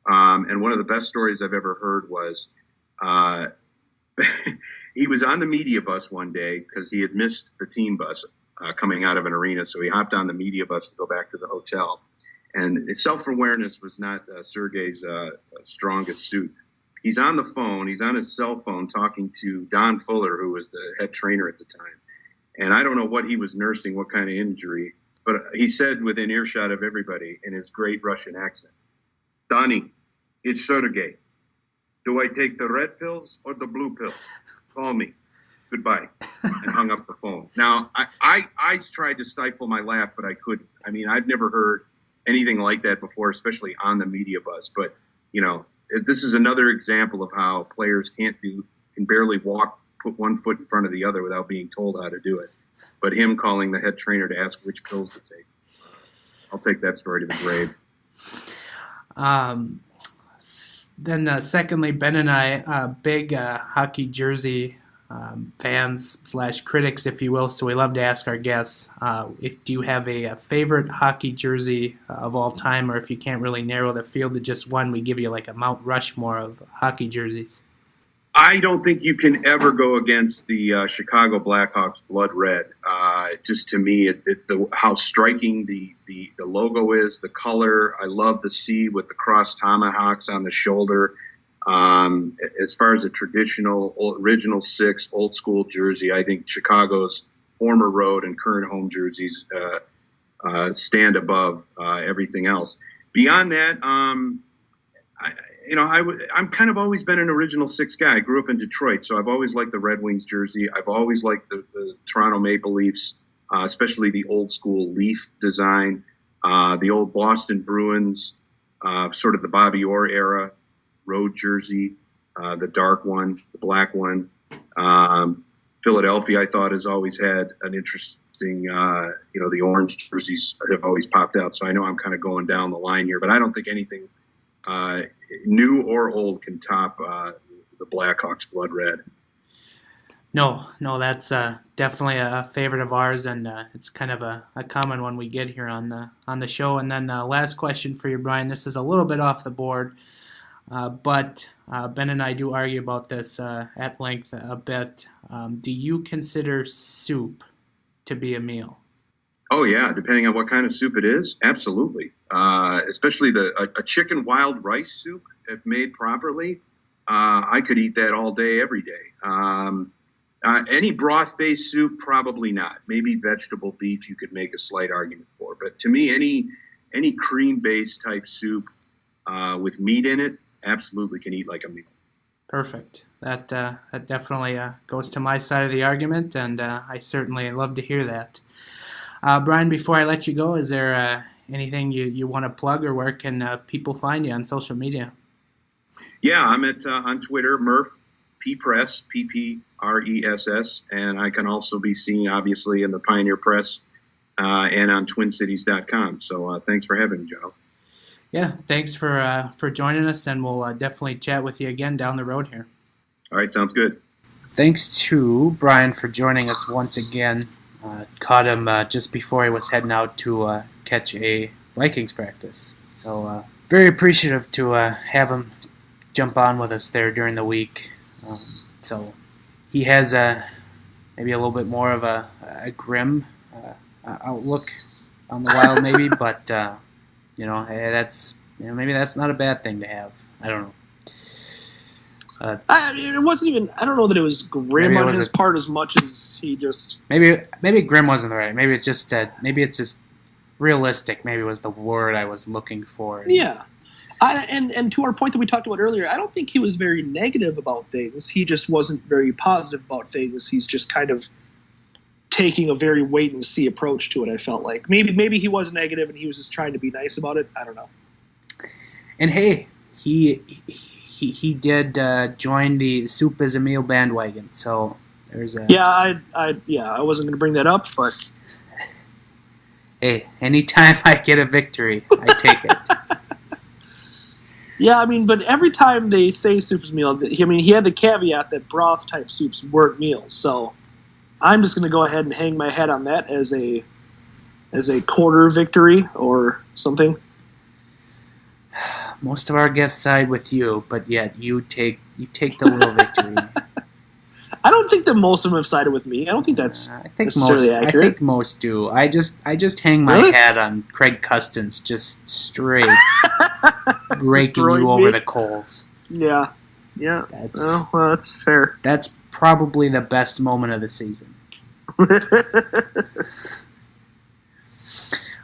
And one of the best stories I've ever heard was he was on the media bus one day because he had missed the team bus coming out of an arena. So he hopped on the media bus to go back to the hotel. And his self-awareness was not Sergei's strongest suit. He's on the phone. He's on his cell phone talking to Don Fuller, who was the head trainer at the time. And I don't know what he was nursing, what kind of injury, but he said within earshot of everybody in his great Russian accent, "Donnie, it's Sergei. Do I take the red pills or the blue pills? Call me. Goodbye." And hung up the phone. Now, I tried to stifle my laugh, but I couldn't. I mean, I've never heard anything like that before, especially on the media bus. But, this is another example of how players can barely put one foot in front of the other without being told how to do it. But him calling the head trainer to ask which pills to take. I'll take that story to the grave. Then secondly, Ben and I, big hockey jersey fans/critics, if you will. So we love to ask our guests, do you have a favorite hockey jersey of all time, or if you can't really narrow the field to just one, we give you like a Mount Rushmore of hockey jerseys. I don't think you can ever go against the Chicago Blackhawks blood red. Just to me, how striking the logo is, the color. I love the C with the cross tomahawks on the shoulder. As far as a traditional, original six, old school jersey, I think Chicago's former road and current home jerseys stand above everything else. Beyond that, I'm kind of always been an original six guy. I grew up in Detroit, so I've always liked the Red Wings jersey. I've always liked the Toronto Maple Leafs, especially the old school leaf design, the old Boston Bruins, sort of the Bobby Orr era road jersey, the dark one, the black one. Philadelphia, I thought, has always had an interesting, the orange jerseys have always popped out. So I know I'm kind of going down the line here, but I don't think anything new or old can top the Blackhawks blood red. No, that's definitely a favorite of ours, and it's kind of a common one we get here on the show. And then last question for you, Brian. This is a little bit off the board, but Ben and I do argue about this at length a bit. Do you consider soup to be a meal? Oh, yeah, depending on what kind of soup it is, absolutely. Especially a chicken wild rice soup, if made properly. I could eat that all day, every day. Any broth-based soup, probably not. Maybe vegetable beef you could make a slight argument for. But to me, any cream-based type soup with meat in it, absolutely can eat like a meal. Perfect. That definitely goes to my side of the argument, and I certainly love to hear that. Brian, before I let you go, is there anything you want to plug, or where can people find you on social media? Yeah, I'm on Twitter, Murph P Press, PPRESS, and I can also be seen obviously in the Pioneer Press and on TwinCities.com. So thanks for having me, Joe. Yeah, thanks for joining us, and we'll definitely chat with you again down the road here. All right, sounds good. Thanks to Brian for joining us once again. Caught him just before he was heading out to catch a Vikings practice. So very appreciative to have him jump on with us there during the week. So he has maybe a little bit more of a grim outlook on the Wild, maybe, but hey, that's maybe that's not a bad thing to have. I don't know. It wasn't even. I don't know that it was grim on his part as much as he just. Maybe grim wasn't the right. Maybe it's just realistic. Maybe was the word I was looking for. Yeah, and to our point that we talked about earlier, I don't think he was very negative about things. He just wasn't very positive about things. He's just kind of taking a very wait and see approach to it. I felt like maybe he was negative and he was just trying to be nice about it. I don't know. And hey, he did join the Soup as a Meal bandwagon, so there's a... Yeah, I wasn't going to bring that up, but... Hey, anytime I get a victory, I take it. Yeah, I mean, but every time they say soup as a meal, he had the caveat that broth-type soups weren't meals, so I'm just going to go ahead and hang my hat on that as a quarter victory or something. Most of our guests side with you, but yet you take the little victory. I don't think that most of them have sided with me. I don't think that's necessarily accurate. I think most do. I just hang my hat on Craig Custance, just straight raking you over the coals. Yeah. That's fair. That's probably the best moment of the season.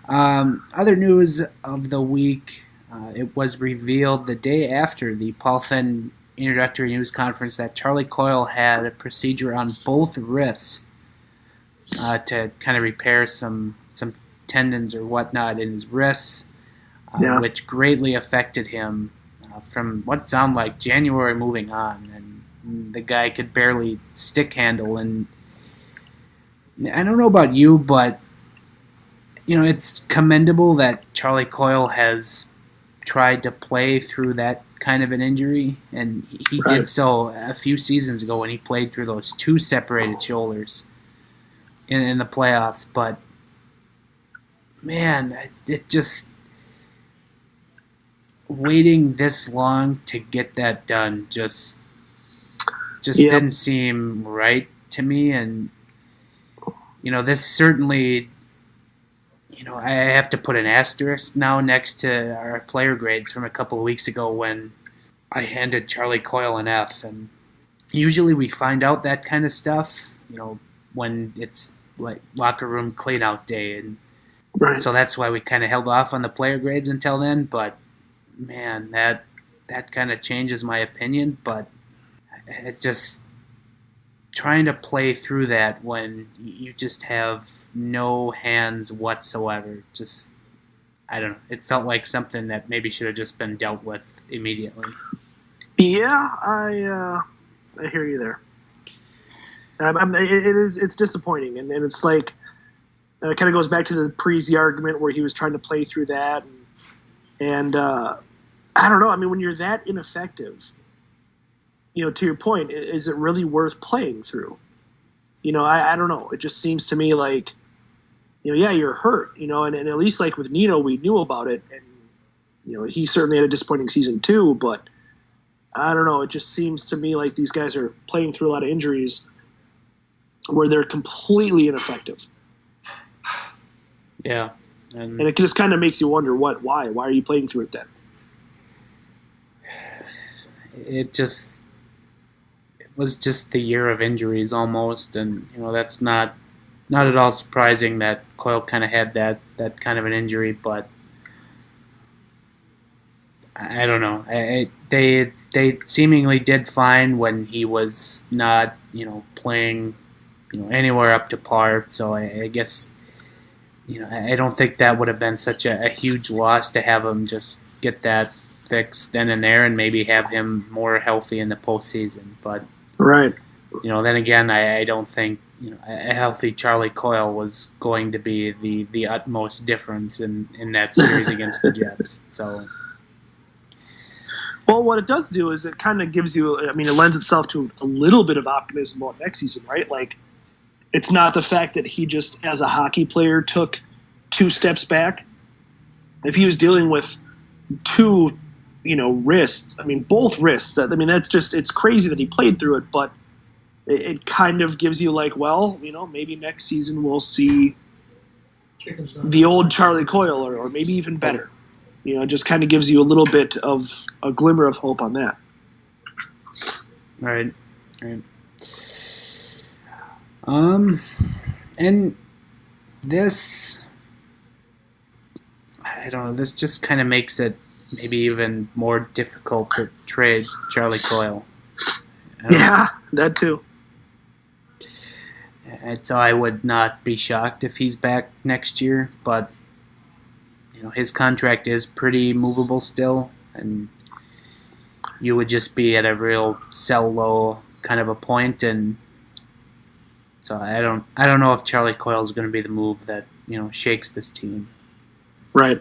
Other news of the week. It was revealed the day after the Paul Fenton introductory news conference that Charlie Coyle had a procedure on both wrists to kind of repair some tendons or whatnot in his wrists, which greatly affected him from what sounded like January moving on. And the guy could barely stick handle. And I don't know about you, but it's commendable that Charlie Coyle has tried to play through that kind of an injury, and he did so a few seasons ago when he played through those 2 separated shoulders in the playoffs. But man, it just waiting this long to get that done just didn't seem right to me. And this certainly, I have to put an asterisk now next to our player grades from a couple of weeks ago when I handed Charlie Coyle an F. And usually we find out that kind of stuff, when it's like locker room clean out day. And so that's why we kind of held off on the player grades until then. But man, that kind of changes my opinion. But it just trying to play through that when you just have no hands whatsoever. Just, I don't know. It felt like something that maybe should have just been dealt with immediately. Yeah, I hear you there. It's disappointing, and it's like it kind of goes back to the Preezy argument where he was trying to play through that, and I don't know. I mean, when you're that ineffective, to your point, is it really worth playing through? I don't know. It just seems to me like, yeah, you're hurt, and at least like with Nino, we knew about it, and he certainly had a disappointing season too. But I don't know. It just seems to me like these guys are playing through a lot of injuries where they're completely ineffective. Yeah, and it just kind of makes you wonder why are you playing through it then? It was just the year of injuries almost, and that's not at all surprising that Coyle kind of had that kind of an injury. But I don't know. They seemingly did fine when he was not playing anywhere up to par. So I guess I don't think that would have been such a huge loss to have him just get that fixed then and there, and maybe have him more healthy in the postseason. But right, then again, I don't think a healthy Charlie Coyle was going to be the utmost difference in that series against the Jets. So, well, what it does do is it kind of gives you. I mean, it lends itself to a little bit of optimism about next season, right? Like, it's not the fact that he just, as a hockey player, took 2 steps back. If he was dealing with 2 wrists. I mean, both wrists. I mean, that's just, it's crazy that he played through it, but it kind of gives you like, well, maybe next season we'll see the old Charlie Coyle or maybe even better. It just kind of gives you a little bit of a glimmer of hope on that. Right. And this, I don't know, this just kind of makes it maybe even more difficult to trade Charlie Coyle. Yeah, that too. And so I would not be shocked if he's back next year, but his contract is pretty movable still, and you would just be at a real sell low kind of a point, and so I don't know if Charlie Coyle is going to be the move that shakes this team. Right.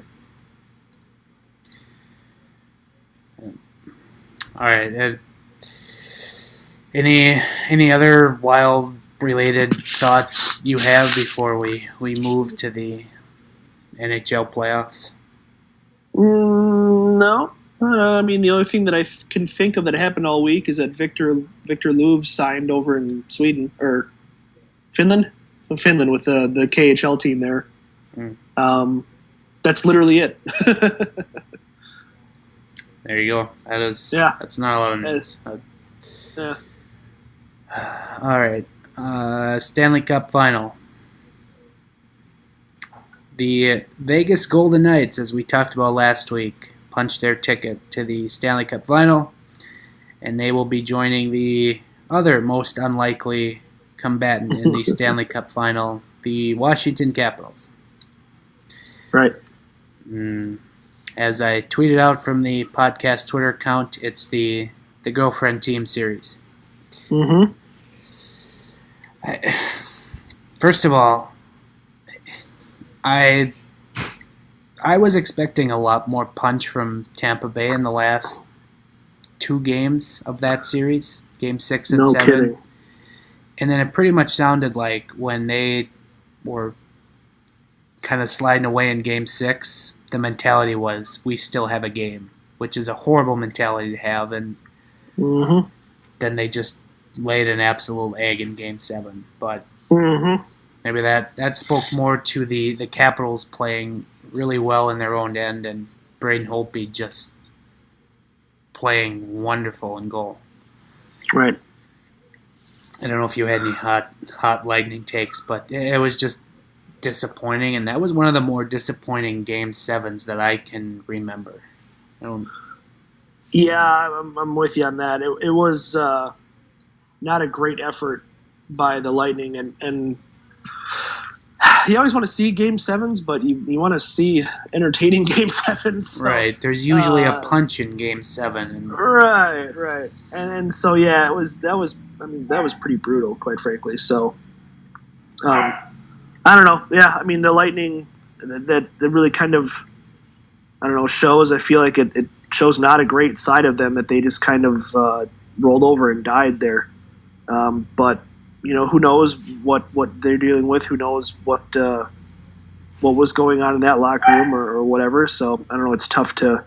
All right. Any other Wild related thoughts you have before we move to the NHL playoffs? No. I mean, the only thing that I can think of that happened all week is that Victor Louvre signed over in Sweden or Finland with the KHL team there. That's literally it. There you go. That's not a lot of news. Yeah. All right. Stanley Cup Final. The Vegas Golden Knights, as we talked about last week, punched their ticket to the Stanley Cup Final, and they will be joining the other most unlikely combatant in the Stanley Cup Final, the Washington Capitals. Right. As I tweeted out from the podcast Twitter account, it's the Girlfriend Team Series. Mm-hmm. First of all, I was expecting a lot more punch from Tampa Bay in the last 2 games of that series, Game 6 and No 7. kidding. And then it pretty much sounded like when they were kind of sliding away in Game 6, the mentality was, we still have a game, which is a horrible mentality to have. And Mm-hmm. then they just laid an absolute egg in Game 7. But Mm-hmm. maybe that spoke more to the Capitals playing really well in their own end and Braden Holtby just playing wonderful in goal. Right. I don't know if you had any hot Lightning takes, but it was just disappointing, and that was one of the more disappointing Game 7s that I can remember. Yeah, I'm with you on that. It was not a great effort by the Lightning, and you always want to see Game 7s, but you want to see entertaining Game 7s. So, right. There's usually a punch in Game 7. And right. And so, yeah, that was pretty brutal, quite frankly. So, I don't know. Yeah, I mean, the Lightning, that really kind of, I don't know, shows. I feel like it shows not a great side of them, that they just kind of rolled over and died there. But who knows what they're dealing with? Who knows what was going on in that locker room or whatever? So I don't know. It's tough to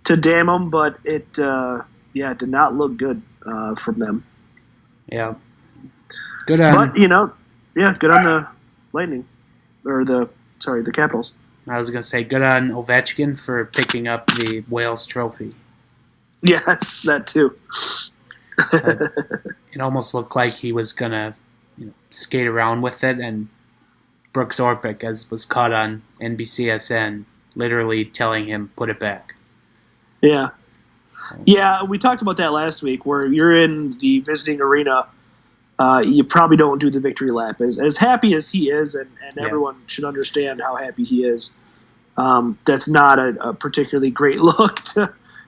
damn them, but it did not look good from them. Yeah, good on. But good on the Lightning, or the Capitals. I was gonna say good on Ovechkin for picking up the Wales Trophy. Yes, that too. It almost looked like he was gonna skate around with it, and Brooks Orpik, as was caught on NBCSN, literally telling him, put it back. Yeah. Yeah, we talked about that last week, where you're in the visiting arena, you probably don't do the victory lap. As happy as he is, and everyone should understand how happy he is, that's not a particularly great look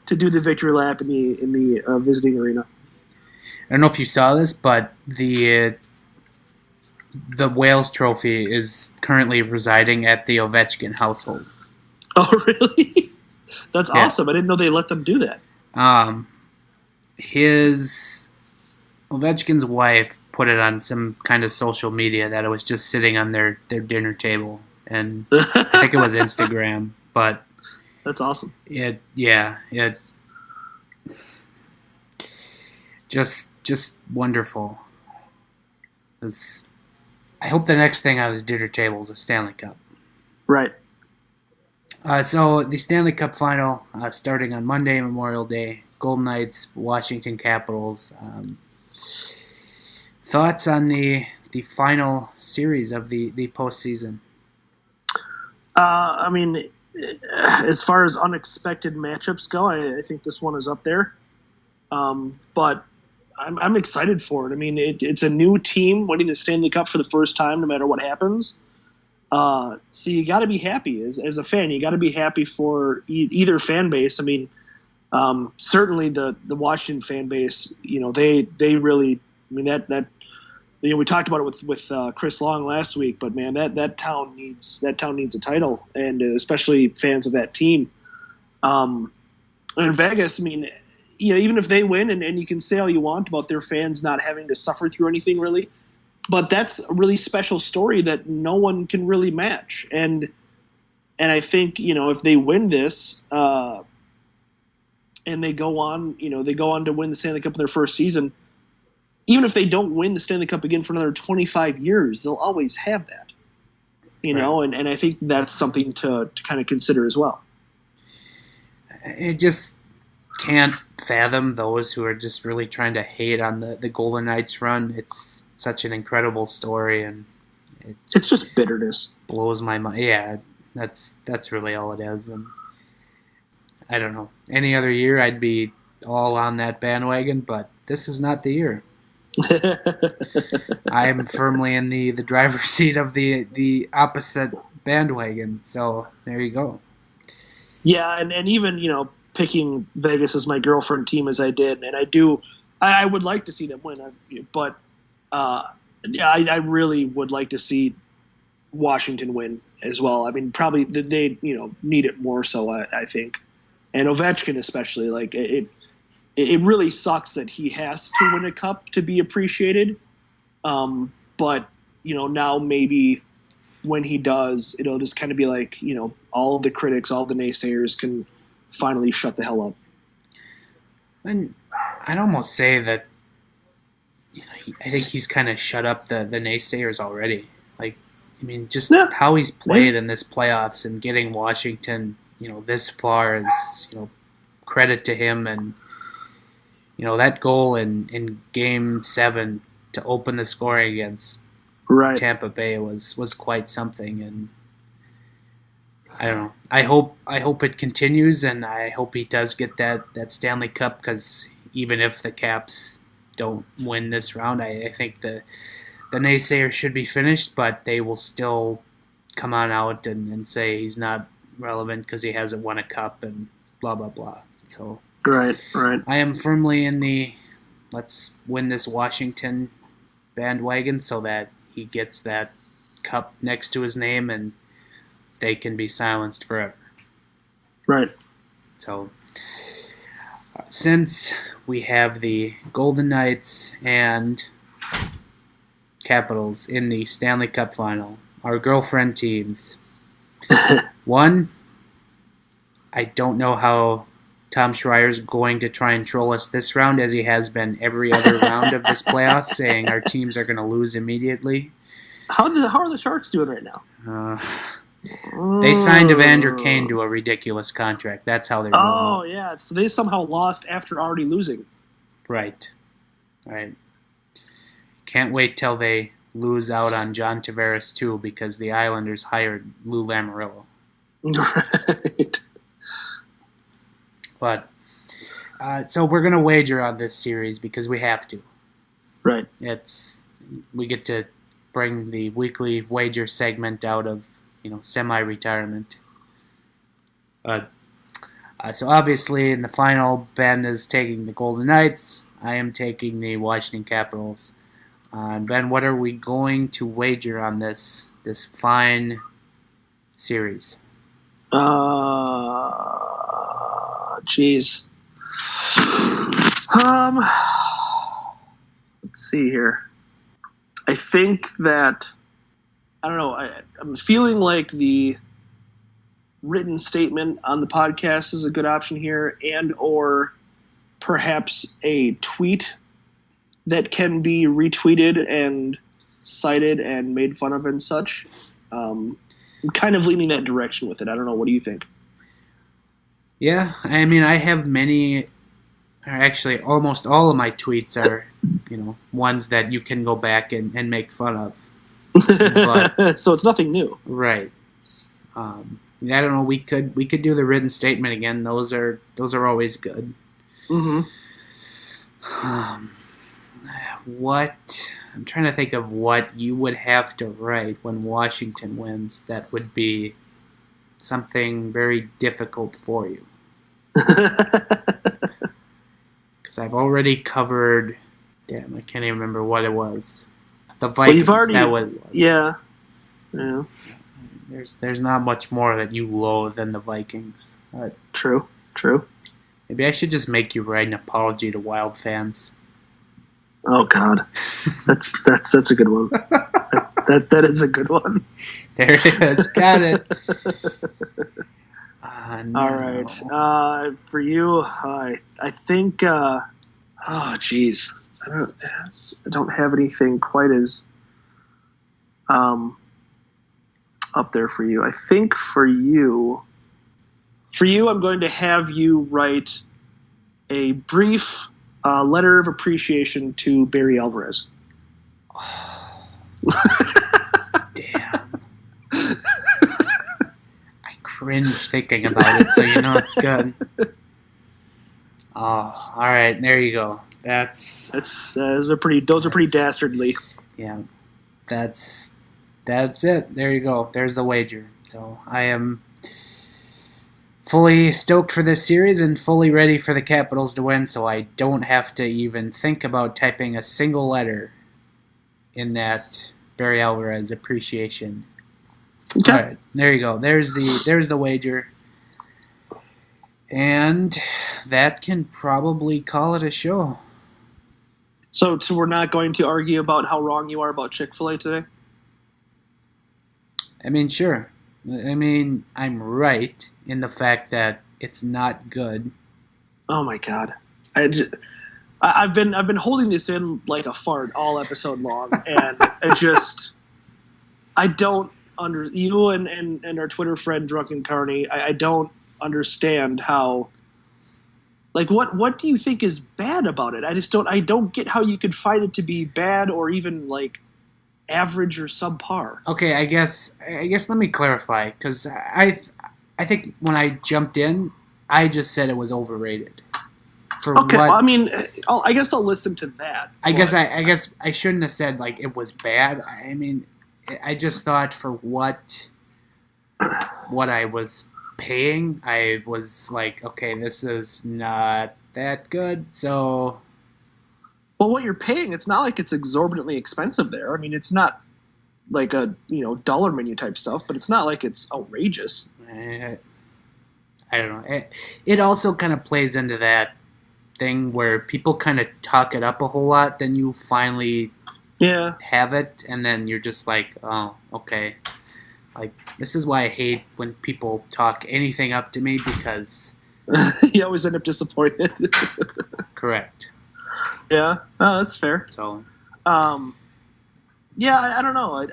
to do the victory lap in the visiting arena. I don't know if you saw this, but the Wales Trophy is currently residing at the Ovechkin household. Oh, really? That's awesome. I didn't know they let them do that. Ovechkin's wife put it on some kind of social media that it was just sitting on their dinner table, and I think it was Instagram, but that's awesome. It just wonderful. I hope the next thing on his dinner table is a Stanley Cup. Right. So the Stanley Cup final starting on Monday, Memorial Day. Golden Knights, Washington Capitals. Thoughts on the final series of the postseason? I mean, as far as unexpected matchups go, I think this one is up there. But I'm excited for it. I mean, it's a new team winning the Stanley Cup for the first time, no matter what happens. So you got to be happy as a fan. You got to be happy for either fan base. I mean, certainly the Washington fan base. They really. I mean that. We talked about it with Chris Long last week, but man, that town needs a title, and especially fans of that team. And Vegas, I mean, even if they win, and you can say all you want about their fans not having to suffer through anything really, but that's a really special story that no one can really match. And I think if they win this, and they go on to win the Stanley Cup in their first season. Even if they don't win the Stanley Cup again for another 25 years, they'll always have that, right. And I think that's something to kind of consider as well. I just can't fathom those who are just really trying to hate on the Golden Knights run. It's such an incredible story, and it's just bitterness. Blows my mind. Yeah, that's really all it is. And I don't know. Any other year, I'd be all on that bandwagon, but this is not the year. I'm firmly in the driver's seat of the opposite bandwagon. So there you go. Yeah, and even picking Vegas as my girlfriend team as I did, and I would like to see them win, but I really would like to see Washington win as well. I mean, probably they need it more so. I think, and Ovechkin especially, like it. it really sucks that he has to win a cup to be appreciated. But, now maybe when he does, it'll just kind of be like, all the critics, all the naysayers can finally shut the hell up. And I'd almost say that I think he's kind of shut up the naysayers already. Just how he's played in this playoffs and getting Washington, this far is, credit to him. And, that goal in Game 7 to open the scoring against Tampa Bay was quite something. And I don't know. I hope it continues, and I hope he does get that Stanley Cup, because even if the Caps don't win this round, I think the naysayers should be finished, but they will still come on out and say he's not relevant because he hasn't won a cup and blah, blah, blah. So Right. I am firmly in the let's win this Washington bandwagon so that he gets that cup next to his name and they can be silenced forever. Right. So since we have the Golden Knights and Capitals in the Stanley Cup final, our girlfriend teams. One, I don't know how Tom Schreier's going to try and troll us this round, as he has been every other round of this playoff, saying our teams are going to lose immediately. How are the Sharks doing right now? They signed Evander Kane to a ridiculous contract. That's how they're doing. Oh, yeah. So they somehow lost after already losing. Right. Can't wait till they lose out on John Tavares, too, because the Islanders hired Lou Lamoriello. Right. But, so we're going to wager on this series because we have to. Right. We get to bring the weekly wager segment out of, semi-retirement. So obviously in the final, Ben is taking the Golden Knights. I am taking the Washington Capitals. Ben, what are we going to wager on this fine series? Jeez. Let's see here. I think that, I don't know, I'm feeling like the written statement on the podcast is a good option here, and or perhaps a tweet that can be retweeted and cited and made fun of and such. I'm kind of leaning that direction with it. I don't know. What do you think? Yeah, I mean, I have many, or actually almost all of my tweets are, ones that you can go back and make fun of. But, so it's nothing new. Right. I don't know. We could do the written statement again. Those are always good. Mm-hmm. I'm trying to think of what you would have to write when Washington wins that would be something very difficult for you. Because I've already covered. Damn, I can't even remember what it was. The Vikings. Well, that was. Yeah. There's not much more that you loathe than the Vikings. True. Maybe I should just make you write an apology to Wild fans. Oh God, that's a good one. that is a good one. There it is. Got it. No. All right. For you, I think. Oh, geez. I don't have anything quite as up there for you. I think for you, I'm going to have you write a brief letter of appreciation to Barry Alvarez. Oh. Damn. I cringe thinking about it, so it's good. Oh, all right. There you go. Those are pretty dastardly. Yeah. That's it. There you go. There's the wager. So I am fully stoked for this series and fully ready for the Capitals to win, so I don't have to even think about typing a single letter in that Barry Alvarez appreciation. Okay. All right, there you go. There's the wager. And that can probably call it a show. So we're not going to argue about how wrong you are about Chick-fil-A today? I mean, sure. I mean, I'm right in the fact that it's not good. Oh my God. I've been holding this in like a fart all episode long, and I don't you and our Twitter friend Drunken Carney, I don't understand how, like, what do you think is bad about it? I don't get how you could find it to be bad or even like average or subpar. Okay, I guess let me clarify, because I think when I jumped in, I just said it was overrated. Okay, well, I mean, I guess I'll listen to that. I guess I shouldn't have said like it was bad. I mean, I just thought for what I was paying, I was like, okay, this is not that good. So, well, what you're paying, it's not like it's exorbitantly expensive there. I mean, it's not like a dollar menu type stuff, but it's not like it's outrageous. I don't know. It also kind of plays into that thing where people kind of talk it up a whole lot, then you finally have it, and then you're just like, oh, okay. Like, this is why I hate when people talk anything up to me, because you always end up disappointed. Correct. Yeah, that's fair. So, yeah, I don't know.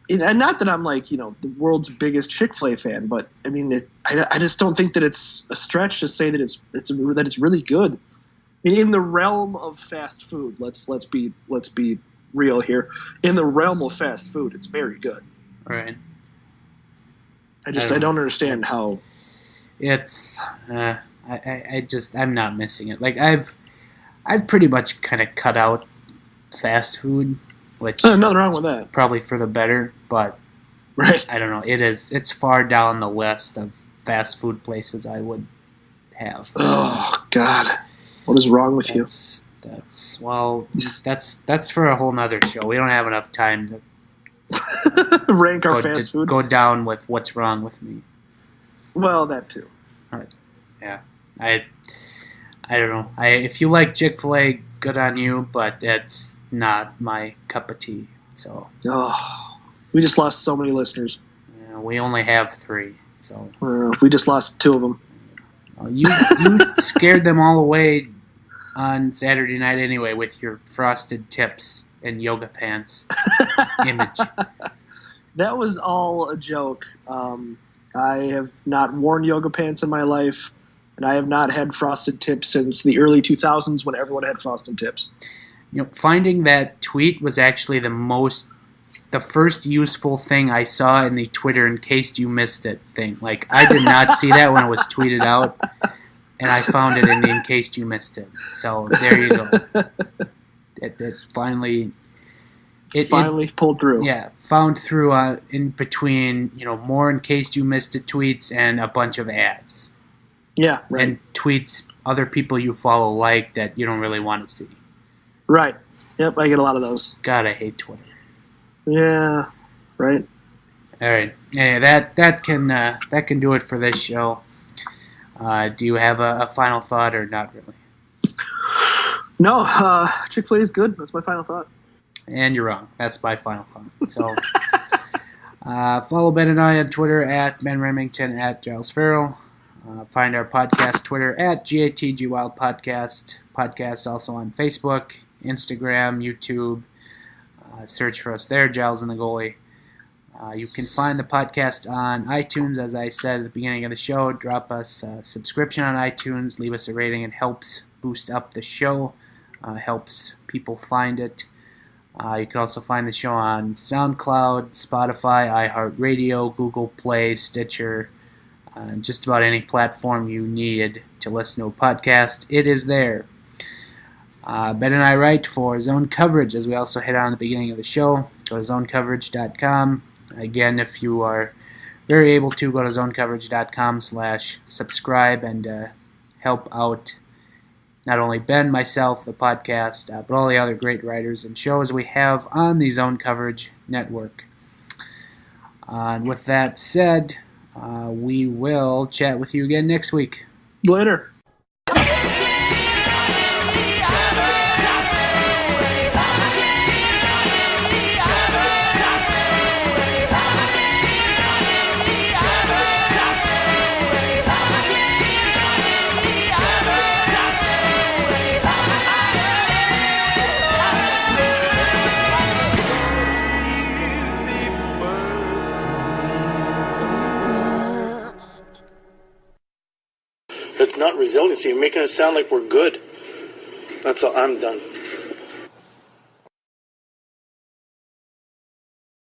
And not that I'm like, the world's biggest Chick-fil-A fan, but I mean, I just don't think that it's a stretch to say that it's really good. I mean, in the realm of fast food, let's be real here. In the realm of fast food, it's very good. Right. I don't understand how. It's I'm not missing it. Like I've pretty much kind of cut out fast food, which nothing wrong with that. Probably for the better, but right. I don't know. It's far down the list of fast food places I would have. Oh God, what is wrong with you? That's for a whole nother show. We don't have enough time to rank our fast food. Go down with what's wrong with me. Well, that too. All right. Yeah. I don't know. If you like Chick-fil-A, good on you, but it's not my cup of tea. So. Oh, we just lost so many listeners. Yeah, we only have 3. So. We just lost 2 of them. You scared them all away on Saturday night anyway with your frosted tips and yoga pants image. That was all a joke. I have not worn yoga pants in my life, and I have not had frosted tips since the early 2000s when everyone had frosted tips. Finding that tweet was actually the first useful thing I saw in the Twitter in case you missed it thing. Like, I did not see that when it was tweeted out, and I found it in the in case you missed it. So there you go. It finally... It pulled through. Yeah, found through in between, more in case you missed it tweets and a bunch of ads. Yeah, right. And tweets other people you follow like that you don't really want to see. Right. Yep, I get a lot of those. God, I hate Twitter. Yeah, right. All right. Yeah, that can do it for this show. Do you have a final thought or not really? No, Chick-fil-A is good. That's my final thought. And you're wrong. That's my final thought. So, follow Ben and I on Twitter at Ben Remington, at Giles Farrell. Find our podcast Twitter at GATG Wild Podcast. Podcast also on Facebook, Instagram, YouTube. Search for us there, Giles and the Goalie. You can find the podcast on iTunes, as I said at the beginning of the show. Drop us a subscription on iTunes. Leave us a rating. It helps boost up the show. Helps people find it. You can also find the show on SoundCloud, Spotify, iHeartRadio, Google Play, Stitcher, just about any platform you need to listen to a podcast. It is there. Ben and I write for Zone Coverage, as we also hit on at the beginning of the show. Go to zonecoverage.com. Again, if you are very able to, go to zonecoverage.com/subscribe and help out not only Ben, myself, the podcast, but all the other great writers and shows we have on the Zone Coverage Network. And with that said, We will chat with you again next week. Later. It's not resiliency. You're making it sound like we're good. That's all. I'm done.